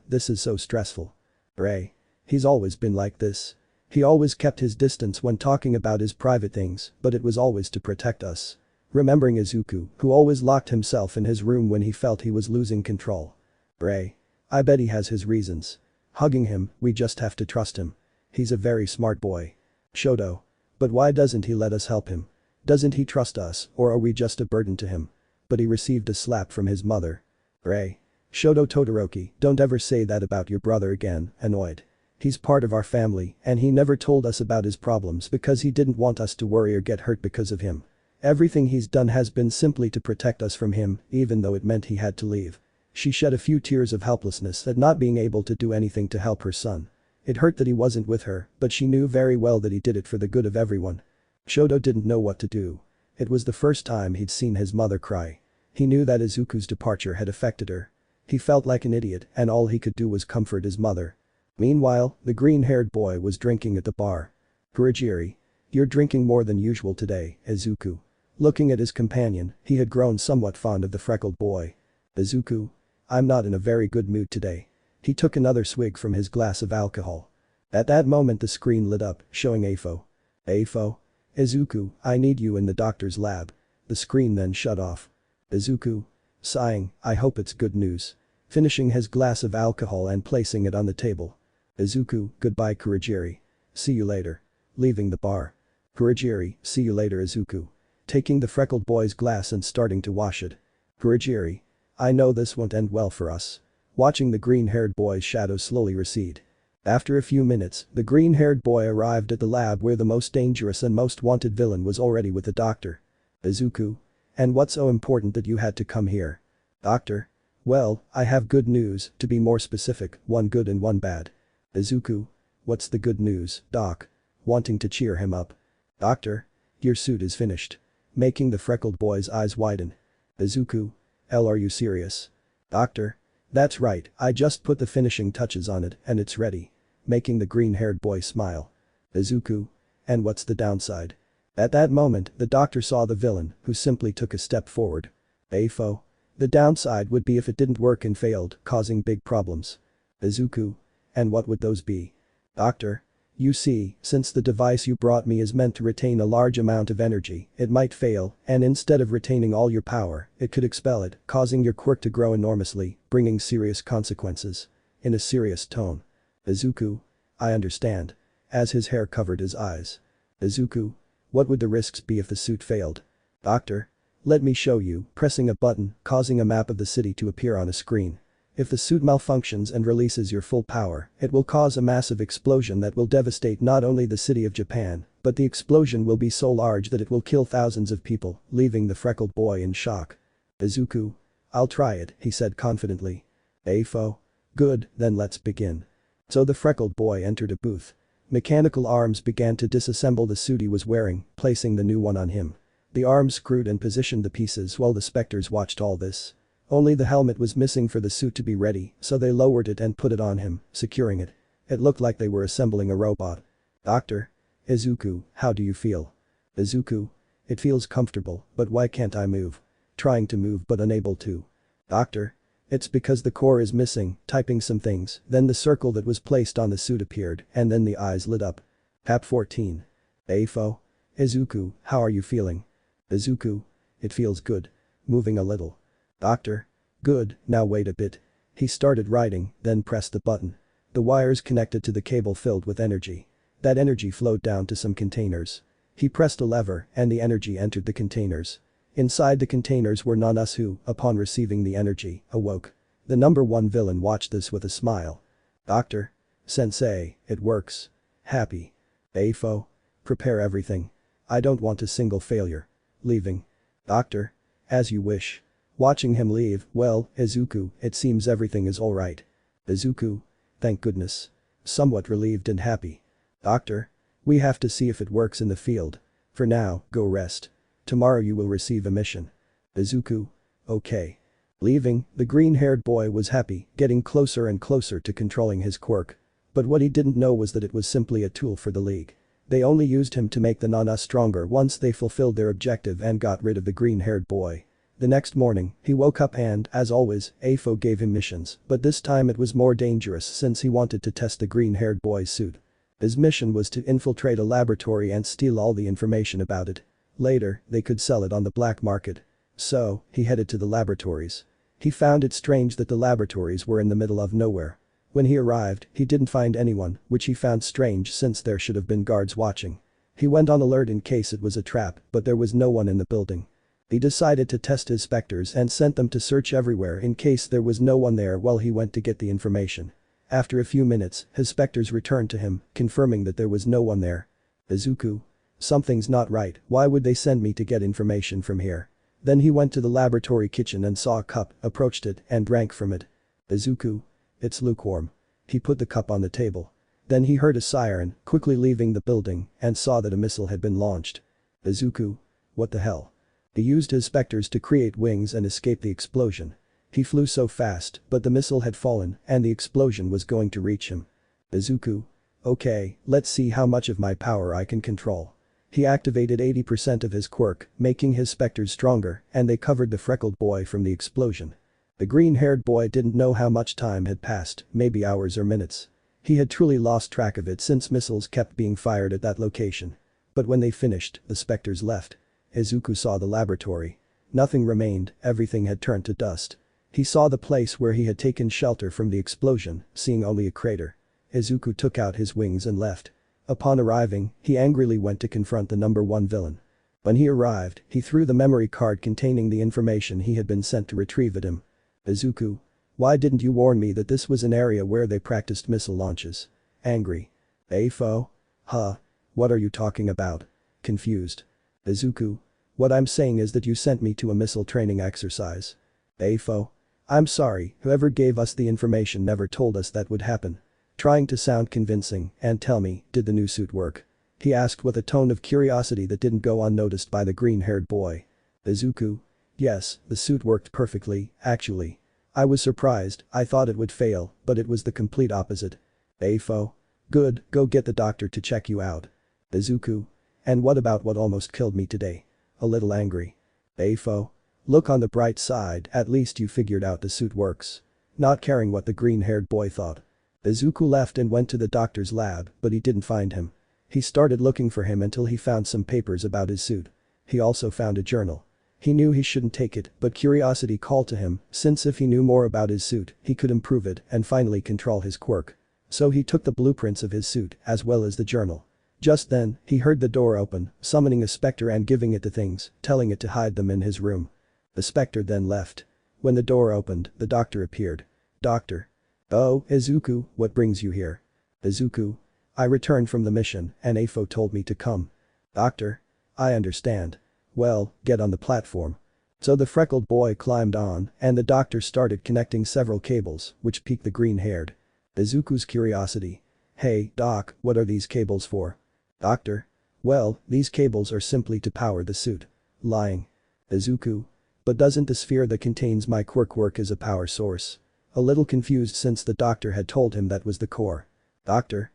this is so stressful. Ray. He's always been like this. He always kept his distance when talking about his private things, but it was always to protect us. Remembering Izuku, who always locked himself in his room when he felt he was losing control. Ray. I bet he has his reasons. Hugging him, we just have to trust him. He's a very smart boy. Shoto. But why doesn't he let us help him? Doesn't he trust us, or are we just a burden to him? But he received a slap from his mother. Ray. Shoto Todoroki, don't ever say that about your brother again, annoyed. He's part of our family, and he never told us about his problems because he didn't want us to worry or get hurt because of him. Everything he's done has been simply to protect us from him, even though it meant he had to leave. She shed a few tears of helplessness at not being able to do anything to help her son. It hurt that he wasn't with her, but she knew very well that he did it for the good of everyone. Shoto didn't know what to do. It was the first time he'd seen his mother cry. He knew that Izuku's departure had affected her. He felt like an idiot and all he could do was comfort his mother. Meanwhile, the green-haired boy was drinking at the bar. Kurajiri. You're drinking more than usual today, Izuku. Looking at his companion, he had grown somewhat fond of the freckled boy. Izuku. I'm not in a very good mood today. He took another swig from his glass of alcohol. At that moment the screen lit up, showing Afo. Afo? Izuku, I need you in the doctor's lab. The screen then shut off. Izuku. Sighing, I hope it's good news. finishing his glass of alcohol and placing it on the table. Izuku, goodbye Kurogiri. See you later. Leaving the bar. Kurogiri, see you later Izuku. Taking the freckled boy's glass and starting to wash it. Kurogiri. I know this won't end well for us. Watching the green-haired boy's shadow slowly recede. After a few minutes, the green-haired boy arrived at the lab where the most dangerous and most wanted villain was already with the doctor. Izuku. And what's so important that you had to come here? Doctor. Well, I have good news, to be more specific, one good and one bad. Izuku. What's the good news, Doc? Wanting to cheer him up. Doctor. Your suit is finished. Making the freckled boy's eyes widen. Izuku. Are you serious? Doctor. That's right, I just put the finishing touches on it and it's ready. Making the green-haired boy smile. Izuku. And what's the downside? At that moment, the doctor saw the villain, who simply took a step forward. Afo. The downside would be if it didn't work and failed, causing big problems. Izuku. And what would those be? Doctor. You see, since the device you brought me is meant to retain a large amount of energy, it might fail, and instead of retaining all your power, it could expel it, causing your quirk to grow enormously, bringing serious consequences. In a serious tone. Izuku. I understand. As his hair covered his eyes. Izuku. What would the risks be if the suit failed? Doctor. Let me show you, pressing a button, causing a map of the city to appear on a screen. If the suit malfunctions and releases your full power, it will cause a massive explosion that will devastate not only the city of Japan, but the explosion will be so large that it will kill thousands of people, leaving the freckled boy in shock. Izuku. I'll try it, he said confidently. Afo. Good, then let's begin. So the freckled boy entered a booth. Mechanical arms began to disassemble the suit he was wearing, placing the new one on him. The arms screwed and positioned the pieces while the specters watched all this. Only the helmet was missing for the suit to be ready, so they lowered it and put it on him, securing it. It looked like they were assembling a robot. Doctor. Izuku, how do you feel? Izuku. It feels comfortable, but why can't I move? Trying to move but unable to. Doctor. It's because the core is missing, typing some things, then the circle that was placed on the suit appeared, and then the eyes lit up. Pap 14. Afo. Izuku, how are you feeling? Izuku. It feels good. Moving a little. Doctor. Good, now wait a bit. He started writing, then pressed the button. The wires connected to the cable filled with energy. That energy flowed down to some containers. He pressed a lever and the energy entered the containers. Inside the containers were none who, upon receiving the energy, awoke. The number one villain watched this with a smile. Doctor. Sensei, it works. Happy. Afo. Prepare everything. I don't want a single failure. Leaving. Doctor. As you wish. Watching him leave, well, Izuku, it seems everything is alright. Izuku. Thank goodness. Somewhat relieved and happy. Doctor. We have to see if it works in the field. For now, go rest. Tomorrow you will receive a mission. Izuku. Okay. Leaving, the green-haired boy was happy, getting closer and closer to controlling his quirk. But what he didn't know was that it was simply a tool for the League. They only used him to make the Nana stronger once they fulfilled their objective and got rid of the green-haired boy. The next morning, he woke up and, as always, Afo gave him missions, but this time it was more dangerous since he wanted to test the green-haired boy's suit. His mission was to infiltrate a laboratory and steal all the information about it. Later, they could sell it on the black market. So, he headed to the laboratories. He found it strange that the laboratories were in the middle of nowhere. When he arrived, he didn't find anyone, which he found strange since there should have been guards watching. He went on alert in case it was a trap, but there was no one in the building. He decided to test his specters and sent them to search everywhere in case there was no one there while he went to get the information. After a few minutes, his specters returned to him, confirming that there was no one there. Izuku. Something's not right, why would they send me to get information from here? Then he went to the laboratory kitchen and saw a cup, approached it, and drank from it. Izuku. It's lukewarm. He put the cup on the table. Then he heard a siren, quickly leaving the building, and saw that a missile had been launched. Izuku. What the hell? He used his specters to create wings and escape the explosion. He flew so fast, but the missile had fallen and the explosion was going to reach him. Izuku. Okay, let's see how much of my power I can control. He activated 80% of his quirk, making his specters stronger, and they covered the freckled boy from the explosion. The green-haired boy didn't know how much time had passed, maybe hours or minutes. He had truly lost track of it since missiles kept being fired at that location. But when they finished, the specters left. Izuku saw the laboratory. Nothing remained, everything had turned to dust. He saw the place where he had taken shelter from the explosion, seeing only a crater. Izuku took out his wings and left. Upon arriving, he angrily went to confront the number 1 villain. When he arrived, he threw the memory card containing the information he had been sent to retrieve at him. Izuku. Why didn't you warn me that this was an area where they practiced missile launches? Angry. Afo? Huh? What are you talking about? Confused. Izuku. What I'm saying is that you sent me to a missile training exercise. Afo. I'm sorry, whoever gave us the information never told us that would happen. Trying to sound convincing, and tell me, did the new suit work? He asked with a tone of curiosity that didn't go unnoticed by the green-haired boy. Izuku. Yes, the suit worked perfectly, actually. I was surprised, I thought it would fail, but it was the complete opposite. Afo. Good, go get the doctor to check you out. Izuku. And what about what almost killed me today? A little angry. Afo. Look on the bright side, at least you figured out the suit works. Not caring what the green-haired boy thought. Izuku left and went to the doctor's lab, but he didn't find him. He started looking for him until he found some papers about his suit. He also found a journal. He knew he shouldn't take it, but curiosity called to him, since if he knew more about his suit, he could improve it and finally control his quirk. So he took the blueprints of his suit, as well as the journal. Just then, he heard the door open, summoning a specter and giving it the things, telling it to hide them in his room. The specter then left. When the door opened, the doctor appeared. Doctor. Oh, Izuku, what brings you here? Izuku. I returned from the mission, and Afo told me to come. Doctor. I understand. Well, get on the platform. So the freckled boy climbed on, and the doctor started connecting several cables, which piqued the green-haired. Izuku's curiosity. Hey, Doc, what are these cables for? Doctor. Well, these cables are simply to power the suit. Lying. Izuku. But doesn't the sphere that contains my quirk work as a power source? A little confused since the doctor had told him that was the core. Doctor.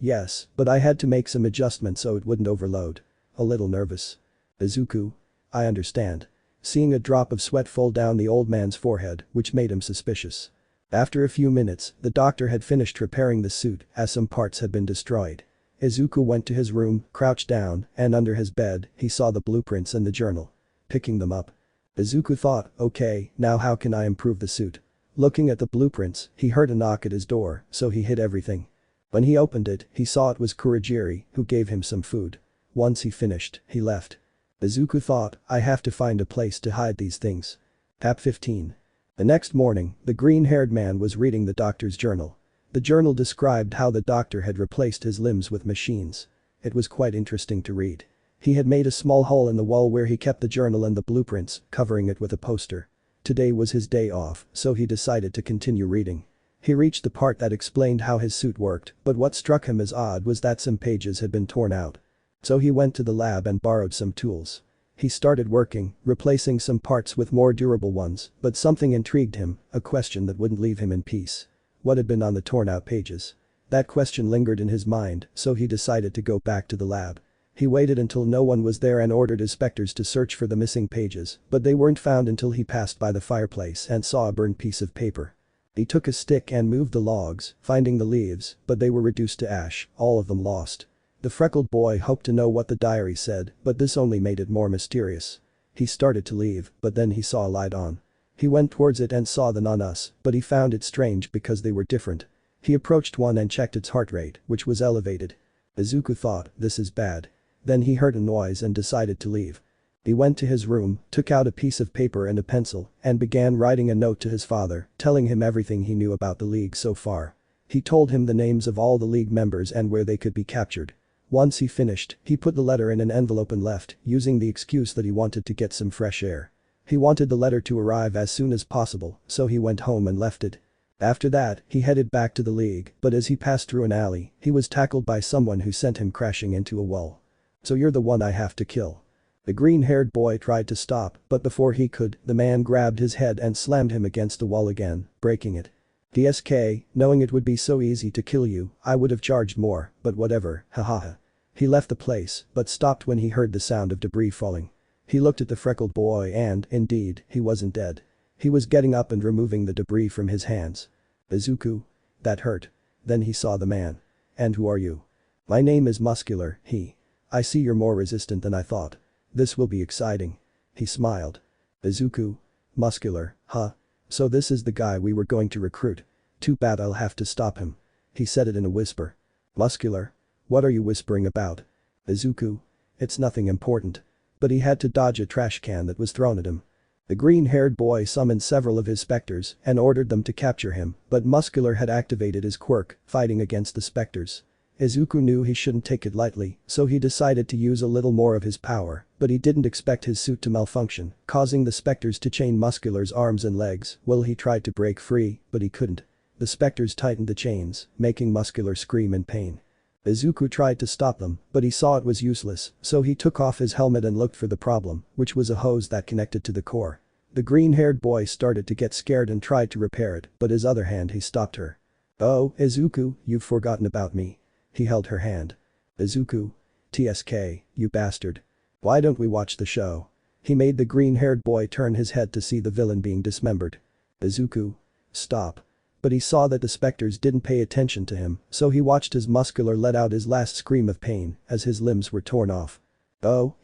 Yes, but I had to make some adjustments so it wouldn't overload. A little nervous. Izuku. I understand. Seeing a drop of sweat fall down the old man's forehead, which made him suspicious. After a few minutes, the doctor had finished repairing the suit, as some parts had been destroyed. Izuku went to his room, crouched down, and under his bed, he saw the blueprints and the journal. Picking them up. Izuku thought, okay, now how can I improve the suit? Looking at the blueprints, he heard a knock at his door, so he hid everything. When he opened it, he saw it was Kurogiri, who gave him some food. Once he finished, he left. Izuku thought, I have to find a place to hide these things. Tap 15. The next morning, the green-haired man was reading the doctor's journal. The journal described how the doctor had replaced his limbs with machines. It was quite interesting to read. He had made a small hole in the wall where he kept the journal and the blueprints, covering it with a poster. Today was his day off, so he decided to continue reading. He reached the part that explained how his suit worked, but what struck him as odd was that some pages had been torn out. So he went to the lab and borrowed some tools. He started working, replacing some parts with more durable ones, but something intrigued him, a question that wouldn't leave him in peace. What had been on the torn out pages? That question lingered in his mind, so he decided to go back to the lab. He waited until no one was there and ordered his specters to search for the missing pages, but they weren't found until he passed by the fireplace and saw a burned piece of paper. He took a stick and moved the logs, finding the leaves, but they were reduced to ash, all of them lost. The freckled boy hoped to know what the diary said, but this only made it more mysterious. He started to leave, but then he saw a light on. He went towards it and saw the non-us, but he found it strange because they were different. He approached one and checked its heart rate, which was elevated. Izuku thought, this is bad. Then he heard a noise and decided to leave. He went to his room, took out a piece of paper and a pencil, and began writing a note to his father, telling him everything he knew about the league so far. He told him the names of all the league members and where they could be captured. Once he finished, he put the letter in an envelope and left, using the excuse that he wanted to get some fresh air. He wanted the letter to arrive as soon as possible, so he went home and left it. After that, he headed back to the league, but as he passed through an alley, he was tackled by someone who sent him crashing into a wall. So you're the one I have to kill. The green-haired boy tried to stop, but before he could, the man grabbed his head and slammed him against the wall again, breaking it. DSK, knowing it would be so easy to kill you, I would have charged more, but whatever, hahaha. He left the place, but stopped when he heard the sound of debris falling. He looked at the freckled boy and, indeed, he wasn't dead. He was getting up and removing the debris from his hands. Izuku. That hurt. Then he saw the man. And who are you? My name is Muscular, he. I see you're more resistant than I thought. This will be exciting. He smiled. Izuku. Muscular, huh? So this is the guy we were going to recruit. Too bad I'll have to stop him. He said it in a whisper. Muscular? What are you whispering about? Izuku? It's nothing important. But he had to dodge a trash can that was thrown at him. The green-haired boy summoned several of his specters and ordered them to capture him, but Muscular had activated his quirk, fighting against the specters. Izuku knew he shouldn't take it lightly, so he decided to use a little more of his power, but he didn't expect his suit to malfunction, causing the specters to chain Muscular's arms and legs. Well, he tried to break free, but he couldn't. The specters tightened the chains, making Muscular scream in pain. Izuku tried to stop them, but he saw it was useless, so he took off his helmet and looked for the problem, which was a hose that connected to the core. The green-haired boy started to get scared and tried to repair it, but his other hand he stopped her. "Oh, Izuku, you've forgotten about me." He held her hand. "Izuku. TSK, you bastard. Why don't we watch the show?" He made the green-haired boy turn his head to see the villain being dismembered. "Izuku. Stop." But he saw that the specters didn't pay attention to him, so he watched as Muscular let out his last scream of pain as his limbs were torn off. "Oh,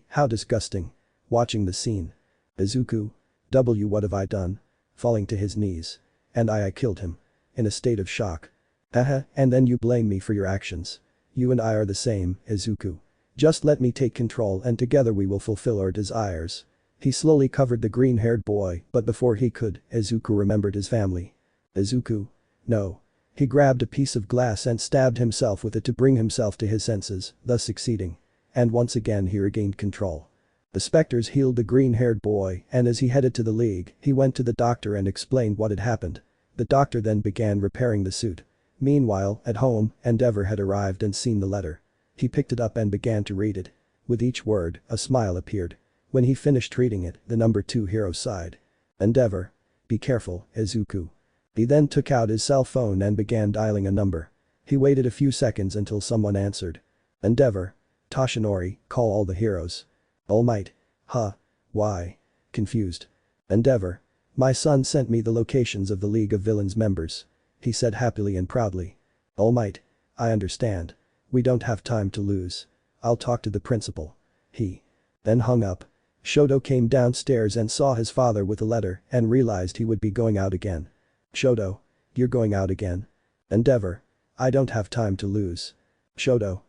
how disgusting." Watching the scene. "Izuku. What have I done?" Falling to his knees. "And I killed him." In a state of shock. "Haha, and then you blame me for your actions. You and I are the same, Izuku. Just let me take control and together we will fulfill our desires." He slowly covered the green-haired boy, but before he could, Izuku remembered his family. "Izuku. No." He grabbed a piece of glass and stabbed himself with it to bring himself to his senses, thus succeeding. And once again he regained control. The specters healed the green-haired boy, and as he headed to the League, he went to the doctor and explained what had happened. The doctor then began repairing the suit. Meanwhile, at home, Endeavor had arrived and seen the letter. He picked it up and began to read it. With each word, a smile appeared. When he finished reading it, the number 2 hero sighed. "Endeavor. Be careful, Izuku." He then took out his cell phone and began dialing a number. He waited a few seconds until someone answered. "Endeavor. Toshinori, call all the heroes." "Almight. Huh? Why?" Confused. "Endeavor. My son sent me the locations of the League of Villains members." He said happily and proudly. "Almight. I understand. We don't have time to lose. I'll talk to the principal." He then hung up. Shoto came downstairs and saw his father with a letter and realized he would be going out again. "Shoto. You're going out again?" "Endeavor. I don't have time to lose." Shoto.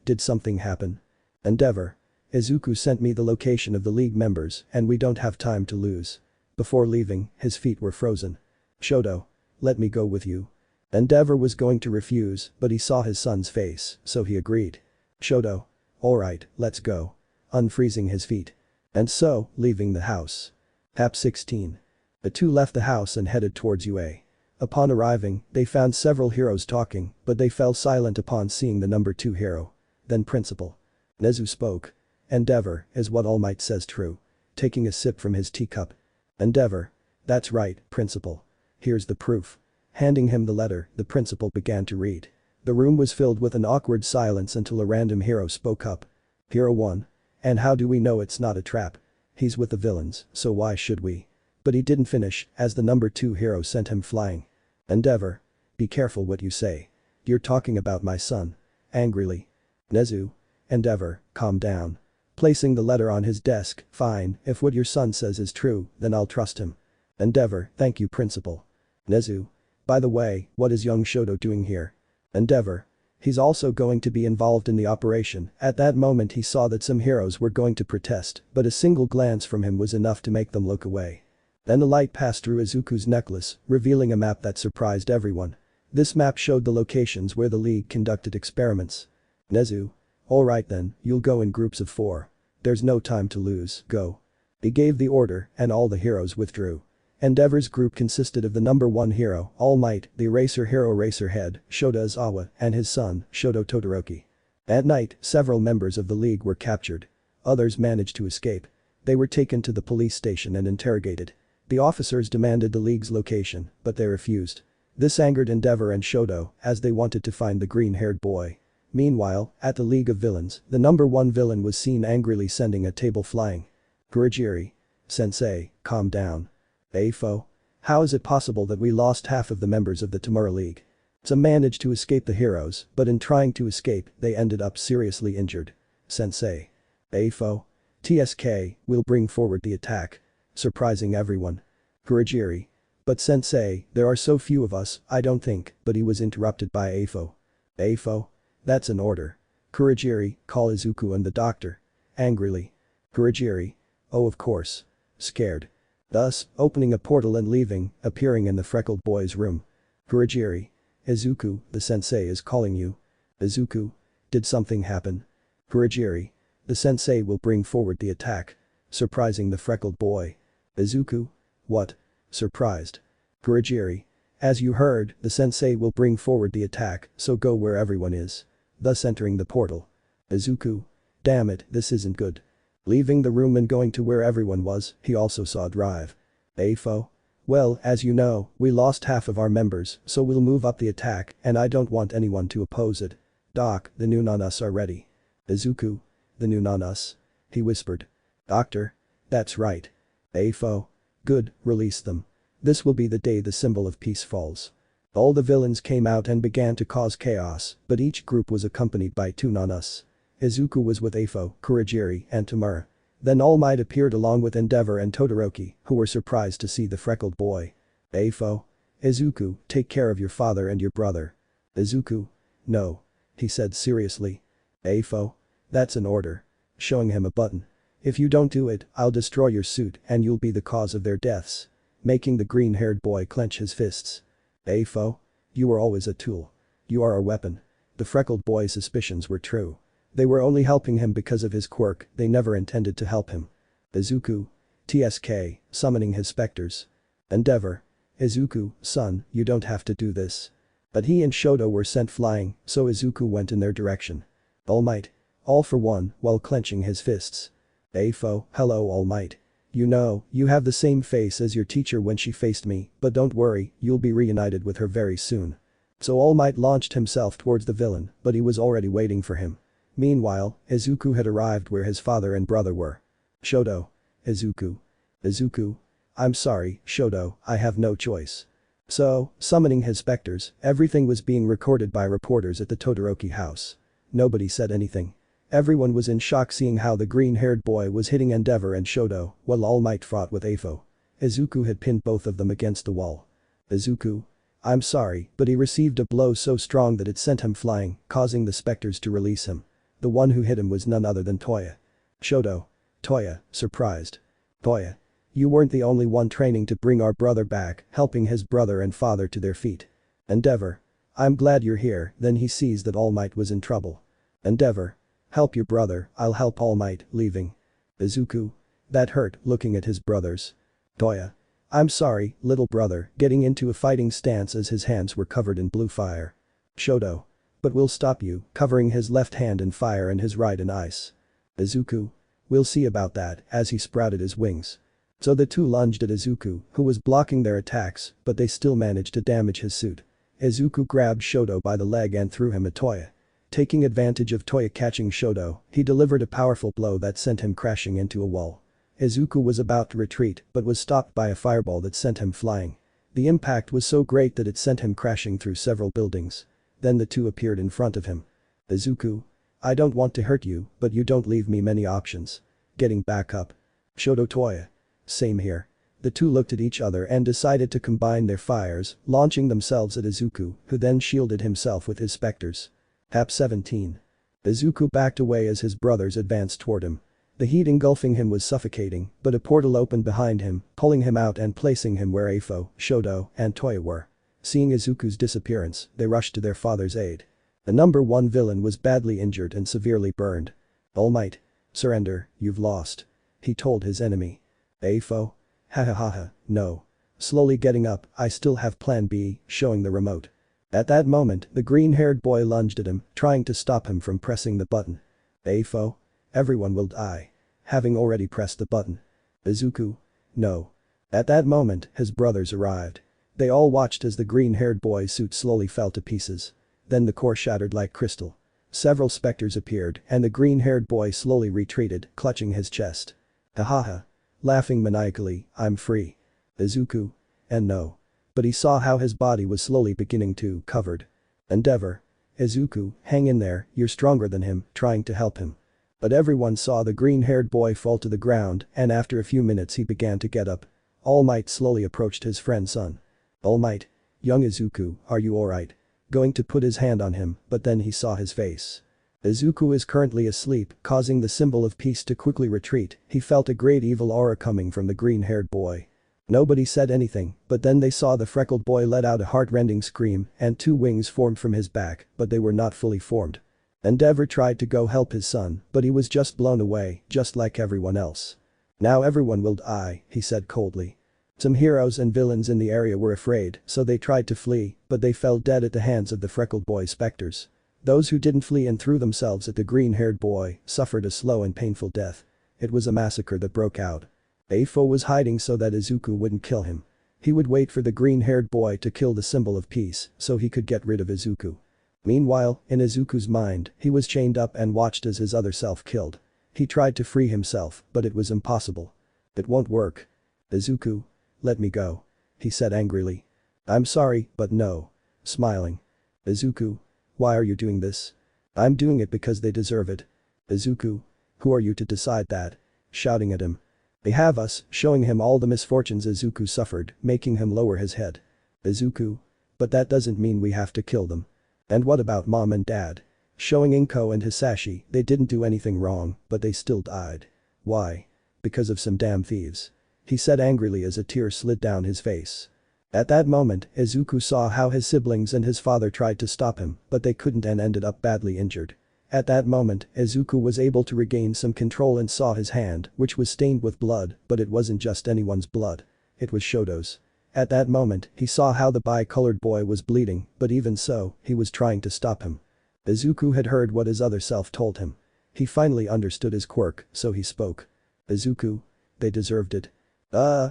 Did something happen?" "Endeavor. Izuku sent me the location of the League members and we don't have time to lose." Before leaving, his feet were frozen. "Shoto. Let me go with you." Endeavor was going to refuse, but he saw his son's face, so he agreed. "Shoto. Alright, let's go." Unfreezing his feet. And so, leaving the house. Hap 16. The two left the house and headed towards UA. Upon arriving, they found several heroes talking, but they fell silent upon seeing the number 2 hero. Then Principal Nezu spoke. "Endeavor, is what Almight says true?" Taking a sip from his teacup. "Endeavor. That's right, Principal. Here's the proof." Handing him the letter, the principal began to read. The room was filled with an awkward silence until a random hero spoke up. "Hero 1. And how do we know it's not a trap? He's with the villains, so why should we?" But he didn't finish, as the number 2 hero sent him flying. "Endeavor. Be careful what you say. You're talking about my son." Angrily. Nezu. "Endeavor, calm down." Placing the letter on his desk. "Fine, if what your son says is true, then I'll trust him." Endeavor. "Thank you, Principal." Nezu. "By the way, what is young Shoto doing here?" Endeavor. "He's also going to be involved in the operation." At that moment he saw that some heroes were going to protest, but a single glance from him was enough to make them look away. Then the light passed through Izuku's necklace, revealing a map that surprised everyone. This map showed the locations where the League conducted experiments. Nezu. "Alright then, you'll go in groups of 4. There's no time to lose, go." He gave the order and all the heroes withdrew. Endeavor's group consisted of the number 1 hero, Almight, the eraser hero Eraserhead, Shota Izawa, and his son, Shoto Todoroki. At night, several members of the League were captured. Others managed to escape. They were taken to the police station and interrogated. The officers demanded the League's location, but they refused. This angered Endeavor and Shoto, as they wanted to find the green-haired boy. Meanwhile, at the League of Villains, the number 1 villain was seen angrily sending a table flying. "Kurajiri. Sensei, calm down. Afo. How is it possible that we lost half of the members of the Tamura League?" Some managed to escape the heroes, but in trying to escape, they ended up seriously injured. "Sensei. Afo. TSK, will bring forward the attack." Surprising everyone. Kurajiri. "But sensei, there are so few of us, I don't think," but he was interrupted by Afo. "Afo? That's an order. Kurogiri, call Izuku and the doctor." Angrily. Kurogiri. "Oh, of course." Scared. Thus, opening a portal and leaving, appearing in the freckled boy's room. Kurogiri. "Izuku, the sensei is calling you." Izuku. "Did something happen?" Kurogiri. "The sensei will bring forward the attack." Surprising the freckled boy. Izuku. "What?" Surprised. Kurogiri. "As you heard, the sensei will bring forward the attack, so go where everyone is." Thus entering the portal. Izuku. "Damn it, this isn't good." Leaving the room and going to where everyone was, he also saw Drive. Afo. "Well, as you know, we lost half of our members, so we'll move up the attack and I don't want anyone to oppose it. Doc, the new Nanus are ready." Izuku. "The new Nanus?" He whispered. "Doctor?" "That's right." Afo. "Good, release them. This will be the day the symbol of peace falls." All the villains came out and began to cause chaos, but each group was accompanied by two Nanus. Izuku was with Afo, Kurogiri, and Tamura. Then All Might appeared along with Endeavor and Todoroki, who were surprised to see the freckled boy. Afo. "Izuku, take care of your father and your brother." Izuku. "No." He said seriously. Afo. "That's an order." Showing him a button. "If you don't do it, I'll destroy your suit and you'll be the cause of their deaths." Making the green-haired boy clench his fists. Afo. "You were always a tool. You are our weapon." The freckled boy's suspicions were true. They were only helping him because of his quirk, they never intended to help him. Izuku. TSK, summoning his specters. Endeavor. "Izuku, son, you don't have to do this." But he and Shoto were sent flying, so Izuku went in their direction. All Might. All for one, while clenching his fists. Afo. "Hello All Might. You know, you have the same face as your teacher when she faced me, but don't worry, you'll be reunited with her very soon." So All Might launched himself towards the villain, but he was already waiting for him. Meanwhile, Izuku had arrived where his father and brother were. Shoto. Izuku. Izuku. "I'm sorry, Shoto, I have no choice." So, summoning his specters, everything was being recorded by reporters at the Todoroki house. Nobody said anything. Everyone was in shock seeing how the green-haired boy was hitting Endeavor and Shoto while All Might fought with Afo. Izuku had pinned both of them against the wall. Izuku. "I'm sorry, but he received a blow so strong that it sent him flying, causing the specters to release him. The one who hit him was none other than Toya." Shoto. Toya, surprised. Toya. "You weren't the only one training to bring our brother back, helping his brother and father to their feet." Endeavor. "I'm glad you're here." Then he sees that All Might was in trouble. Endeavor. "Help your brother, I'll help All Might," leaving. Izuku. "That hurt," looking at his brothers. Toya. "I'm sorry, little brother," getting into a fighting stance as his hands were covered in blue fire. Shoto. "But we'll stop you," covering his left hand in fire and his right in ice. Izuku. "We'll see about that," as he sprouted his wings. So the two lunged at Izuku, who was blocking their attacks, but they still managed to damage his suit. Izuku grabbed Shoto by the leg and threw him at Toya. Taking advantage of Toya catching Shoto, he delivered a powerful blow that sent him crashing into a wall. Izuku was about to retreat but was stopped by a fireball that sent him flying. The impact was so great that it sent him crashing through several buildings. Then the two appeared in front of him. Izuku. "I don't want to hurt you, but you don't leave me many options." Getting back up. Shoto. Toya. "Same here." The two looked at each other and decided to combine their fires, launching themselves at Izuku, who then shielded himself with his specters. Hap 17. Izuku backed away as his brothers advanced toward him. The heat engulfing him was suffocating, but a portal opened behind him, pulling him out and placing him where Afo, Shoto, and Toya were. Seeing Izuku's disappearance, they rushed to their father's aid. The number one villain was badly injured and severely burned. All Might. "Surrender, you've lost." He told his enemy. Afo. "Ha ha ha ha, no." Slowly getting up, "I still have plan B," showing the remote. At that moment, the green-haired boy lunged at him, trying to stop him from pressing the button. Afo. "Everyone will die." Having already pressed the button. Izuku. "No." At that moment, his brothers arrived. They all watched as the green-haired boy's suit slowly fell to pieces. Then the core shattered like crystal. Several specters appeared and the green-haired boy slowly retreated, clutching his chest. "Ha ha ha." Laughing maniacally, "I'm free." Izuku. And no. But he saw how his body was slowly beginning to covered. Endeavor. "Izuku, hang in there, you're stronger than him," trying to help him. But everyone saw the green-haired boy fall to the ground and after a few minutes he began to get up. Almight slowly approached his friend's son. Almight. Young Izuku, are you alright? Going to put his hand on him, but then he saw his face. Izuku is currently asleep, causing the symbol of peace to quickly retreat. He felt a great evil aura coming from the green-haired boy. Nobody said anything, but then they saw the freckled boy let out a heart-rending scream and 2 wings formed from his back, but they were not fully formed. Endeavor tried to go help his son, but he was just blown away, just like everyone else. Now everyone will die, he said coldly. Some heroes and villains in the area were afraid, so they tried to flee, but they fell dead at the hands of the freckled boy's specters. Those who didn't flee and threw themselves at the green-haired boy suffered a slow and painful death. It was a massacre that broke out. Afo was hiding so that Izuku wouldn't kill him. He would wait for the green-haired boy to kill the symbol of peace so he could get rid of Izuku. Meanwhile, in Izuku's mind, he was chained up and watched as his other self killed. He tried to free himself, but it was impossible. It won't work. Izuku. Let me go. He said angrily. I'm sorry, but no. Smiling. Izuku. Why are you doing this? I'm doing it because they deserve it. Izuku. Who are you to decide that? Shouting at him. They have us, showing him all the misfortunes Izuku suffered, making him lower his head. Izuku. But that doesn't mean we have to kill them. And what about mom and dad? Showing Inko and Hisashi, they didn't do anything wrong, but they still died. Why? Because of some damn thieves. He said angrily as a tear slid down his face. At that moment, Izuku saw how his siblings and his father tried to stop him, but they couldn't and ended up badly injured. At that moment, Izuku was able to regain some control and saw his hand, which was stained with blood, but it wasn't just anyone's blood. It was Shoto's. At that moment, he saw how the bi-colored boy was bleeding, but even so, he was trying to stop him. Izuku had heard what his other self told him. He finally understood his quirk, so he spoke. Izuku. They deserved it.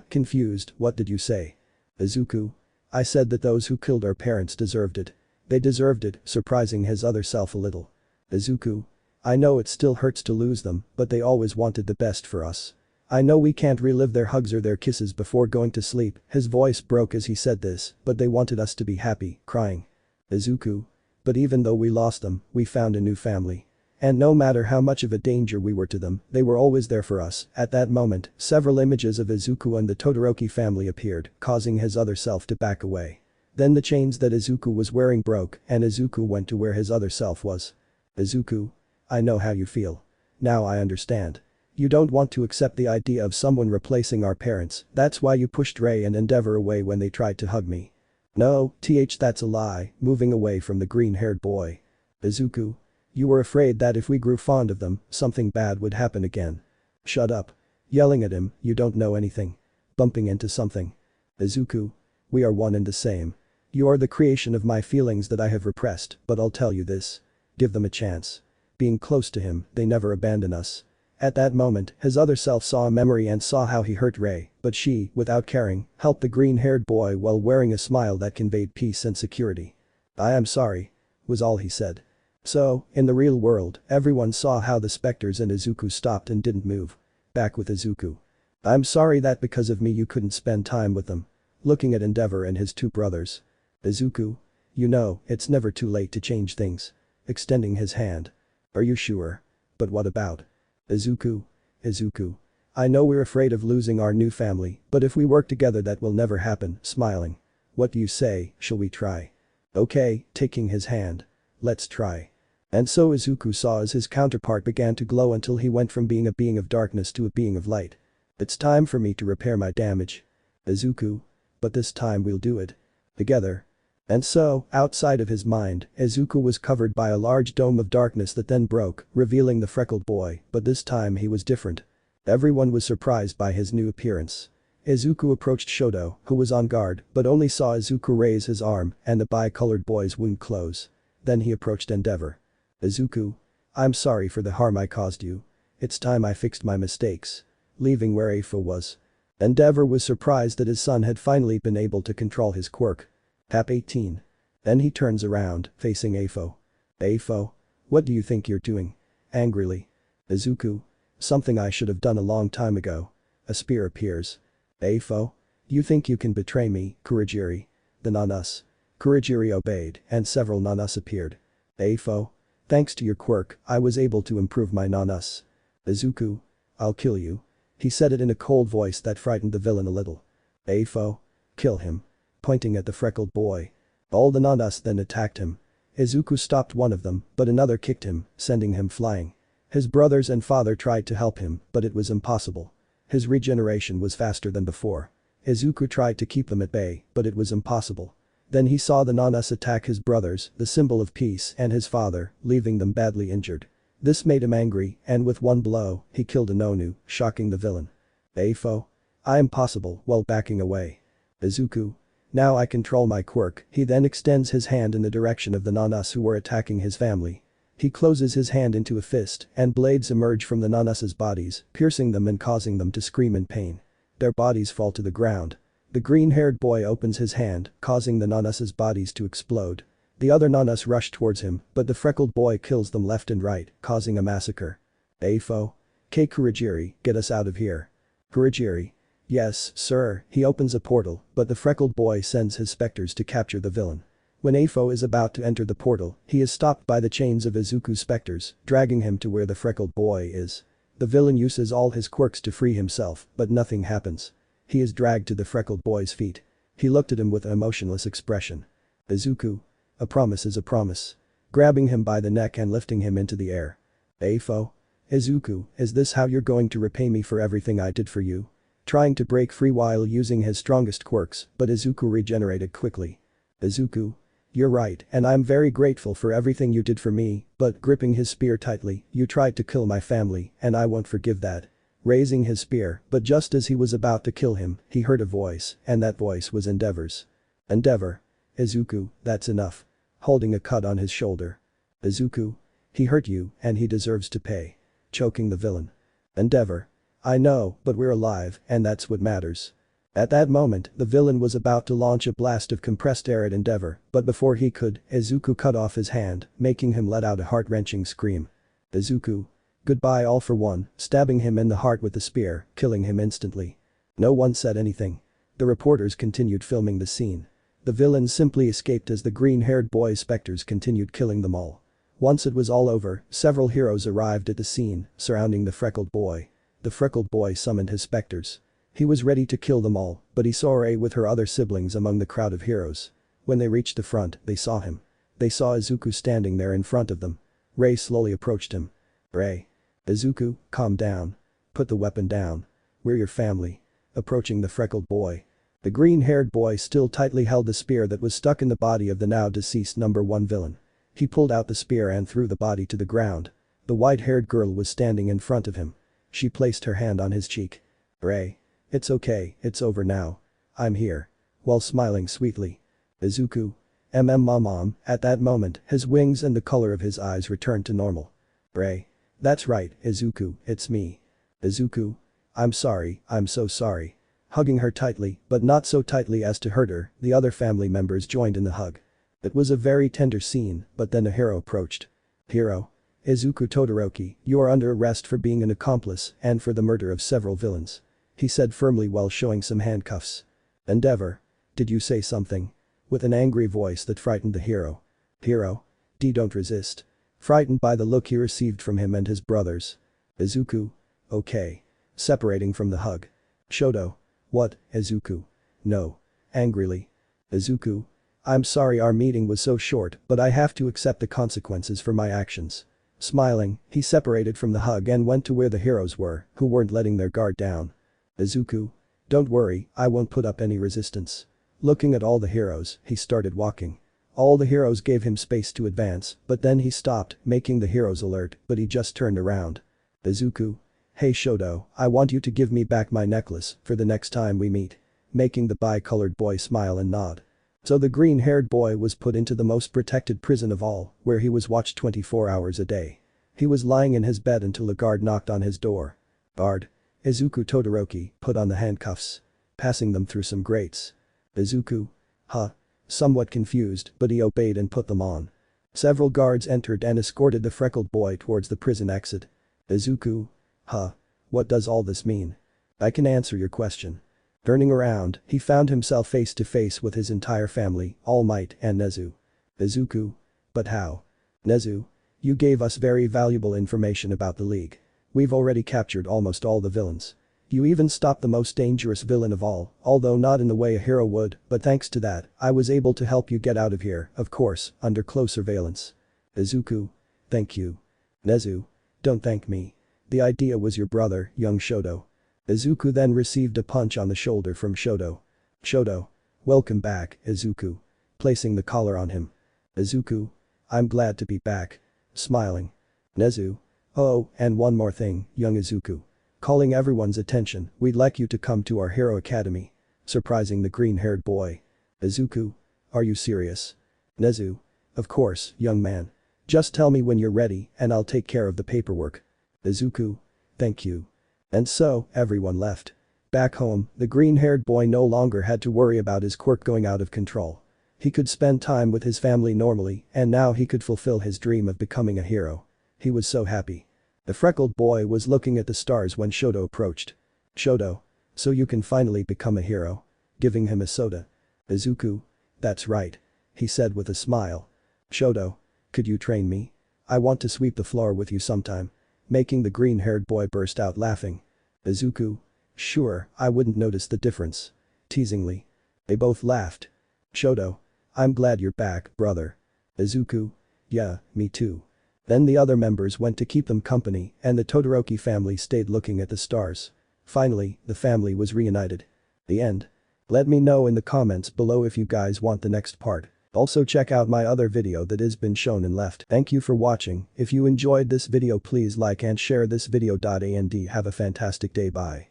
Confused, what did you say? Izuku. I said that those who killed our parents deserved it. They deserved it, surprising his other self a little. Izuku. I know it still hurts to lose them, but they always wanted the best for us. I know we can't relive their hugs or their kisses before going to sleep. His voice broke as he said this, but they wanted us to be happy, crying. Izuku. But even though we lost them, we found a new family. And no matter how much of a danger we were to them, they were always there for us. At that moment, several images of Izuku and the Todoroki family appeared, causing his other self to back away. Then the chains that Izuku was wearing broke, and Izuku went to where his other self was. Izuku. I know how you feel. Now I understand. You don't want to accept the idea of someone replacing our parents, that's why you pushed Rei and Endeavor away when they tried to hug me. No, that's a lie, moving away from the green-haired boy. Izuku. You were afraid that if we grew fond of them, something bad would happen again. Shut up. Yelling at him, you don't know anything. Bumping into something. Izuku. We are one and the same. You are the creation of my feelings that I have repressed, but I'll tell you this. Give them a chance. Being close to him, they never abandon us. At that moment, his other self saw a memory and saw how he hurt Rei, but she, without caring, helped the green-haired boy while wearing a smile that conveyed peace and security. I am sorry. Was all he said. So, in the real world, everyone saw how the specters and Izuku stopped and didn't move. Back with Izuku. I'm sorry that because of me you couldn't spend time with them. Looking at Endeavor and his 2 brothers. Izuku. You know, it's never too late to change things. Extending his hand. Are you sure? But what about? Izuku. Izuku. I know we're afraid of losing our new family, but if we work together that will never happen, smiling. What do you say, shall we try? Okay, taking his hand. Let's try. And so Izuku saw as his counterpart began to glow until he went from being a being of darkness to a being of light. It's time for me to repair my damage. Izuku. But this time we'll do it. Together. And so, outside of his mind, Izuku was covered by a large dome of darkness that then broke, revealing the freckled boy, but this time he was different. Everyone was surprised by his new appearance. Izuku approached Shoto, who was on guard, but only saw Izuku raise his arm and the bi-colored boy's wound close. Then he approached Endeavor. Izuku. I'm sorry for the harm I caused you. It's time I fixed my mistakes. Leaving where Afo was. Endeavor was surprised that his son had finally been able to control his quirk. Tap 18. Then he turns around, facing Afo. Afo. What do you think you're doing? Angrily. Izuku. Something I should have done a long time ago. A spear appears. Afo. You think you can betray me, Kurogiri? The non-us. Kurogiri obeyed, and several non-us appeared. Afo. Thanks to your quirk, I was able to improve my non-us. Izuku. I'll kill you. He said it in a cold voice that frightened the villain a little. Afo. Kill him. Pointing at the freckled boy. All the Nanas then attacked him. Izuku stopped one of them, but another kicked him, sending him flying. His brothers and father tried to help him, but it was impossible. His regeneration was faster than before. Izuku tried to keep them at bay, but it was impossible. Then he saw the Nanas attack his brothers, the symbol of peace, and his father, leaving them badly injured. This made him angry, and with one blow, he killed Anonu, shocking the villain. Afo. I am possible, while backing away. Izuku. Now I control my quirk. He then extends his hand in the direction of the Nanas who were attacking his family. He closes his hand into a fist, and blades emerge from the Nanas's bodies, piercing them and causing them to scream in pain. Their bodies fall to the ground. The green-haired boy opens his hand, causing the Nanas's bodies to explode. The other Nanas rush towards him, but the freckled boy kills them left and right, causing a massacre. Afo. Kurogiri, get us out of here. Kurogiri. Yes, sir. He opens a portal, but the freckled boy sends his specters to capture the villain. When Afo is about to enter the portal, he is stopped by the chains of Izuku's specters, dragging him to where the freckled boy is. The villain uses all his quirks to free himself, but nothing happens. He is dragged to the freckled boy's feet. He looked at him with an emotionless expression. Izuku. A promise is a promise. Grabbing him by the neck and lifting him into the air. Afo. Izuku, is this how you're going to repay me for everything I did for you? Trying to break free while using his strongest quirks, but Izuku regenerated quickly. Izuku. You're right, and I'm very grateful for everything you did for me, but gripping his spear tightly, you tried to kill my family, and I won't forgive that. Raising his spear, but just as he was about to kill him, he heard a voice, and that voice was Endeavor's. Endeavor. Izuku, that's enough. Holding a cut on his shoulder. Izuku. He hurt you, and he deserves to pay. Choking the villain. Endeavor. I know, but we're alive, and that's what matters. At that moment, the villain was about to launch a blast of compressed air at Endeavor, but before he could, Izuku cut off his hand, making him let out a heart-wrenching scream. Izuku. Goodbye all for one, stabbing him in the heart with the spear, killing him instantly. No one said anything. The reporters continued filming the scene. The villain simply escaped as the green-haired boy's specters continued killing them all. Once it was all over, several heroes arrived at the scene, surrounding the freckled boy. The freckled boy summoned his specters. He was ready to kill them all, but he saw Rei with her other siblings among the crowd of heroes. When they reached the front, they saw him. They saw Izuku standing there in front of them. Rei slowly approached him. Rei. Izuku, calm down. Put the weapon down. We're your family. Approaching the freckled boy. The green-haired boy still tightly held the spear that was stuck in the body of the now deceased number 1 villain. He pulled out the spear and threw the body to the ground. The white-haired girl was standing in front of him. She placed her hand on his cheek. Rei. It's okay, it's over now. I'm here. While smiling sweetly. Izuku. Mom. At that moment, his wings and the color of his eyes returned to normal. Rei. That's right, Izuku, it's me. Izuku. I'm sorry, I'm so sorry. Hugging her tightly, but not so tightly as to hurt her, the other family members joined in the hug. It was a very tender scene, but then a hero approached. Hero. Izuku Todoroki, you are under arrest for being an accomplice and for the murder of several villains. He said firmly while showing some handcuffs. Endeavor. Did you say something? With an angry voice that frightened the hero. Hero. Don't resist. Frightened by the look he received from him and his brothers. Izuku. Okay. Separating from the hug. Shoto. What, Izuku? No. Angrily. Izuku. I'm sorry our meeting was so short, but I have to accept the consequences for my actions. Smiling, he separated from the hug and went to where the heroes were, who weren't letting their guard down. Izuku. Don't worry, I won't put up any resistance. Looking at all the heroes, he started walking. All the heroes gave him space to advance, but then he stopped, making the heroes alert, but he just turned around. Izuku. Hey Shoto, I want you to give me back my necklace for the next time we meet. Making the bi-colored boy smile and nod. So the green-haired boy was put into the most protected prison of all, where he was watched 24 hours a day. He was lying in his bed until a guard knocked on his door. Guard. Izuku Todoroki put on the handcuffs. Passing them through some grates. Izuku. Huh. Somewhat confused, but he obeyed and put them on. Several guards entered and escorted the freckled boy towards the prison exit. Izuku. Huh. What does all this mean? I can answer your question. Turning around, he found himself face to face with his entire family, Almight and Nezu. Izuku. But how? Nezu. You gave us very valuable information about the League. We've already captured almost all the villains. You even stopped the most dangerous villain of all, although not in the way a hero would, but thanks to that, I was able to help you get out of here, of course, under close surveillance. Izuku. Thank you. Nezu. Don't thank me. The idea was your brother, young Shoto. Izuku then received a punch on the shoulder from Shoto. Shoto. Welcome back, Izuku. Placing the collar on him. Izuku. I'm glad to be back. Smiling. Nezu. Oh, and one more thing, young Izuku. Calling everyone's attention, we'd like you to come to our Hero Academy. Surprising the green-haired boy. Izuku. Are you serious? Nezu. Of course, young man. Just tell me when you're ready and I'll take care of the paperwork. Izuku. Thank you. And so, everyone left. Back home, the green-haired boy no longer had to worry about his quirk going out of control. He could spend time with his family normally and now he could fulfill his dream of becoming a hero. He was so happy. The freckled boy was looking at the stars when Shoto approached. Shoto. So you can finally become a hero. Giving him a soda. Izuku. That's right. He said with a smile. Shoto. Could you train me? I want to sweep the floor with you sometime. Making the green-haired boy burst out laughing. Izuku. Sure, I wouldn't notice the difference. Teasingly. They both laughed. Shoto. I'm glad you're back, brother. Izuku. Yeah, me too. Then the other members went to keep them company and the Todoroki family stayed looking at the stars. Finally, the family was reunited. The end. Let me know in the comments below if you guys want the next part. Also check out my other video that has been shown and left. Thank you for watching. If you enjoyed this video please like and share this video. And have a fantastic day. Bye.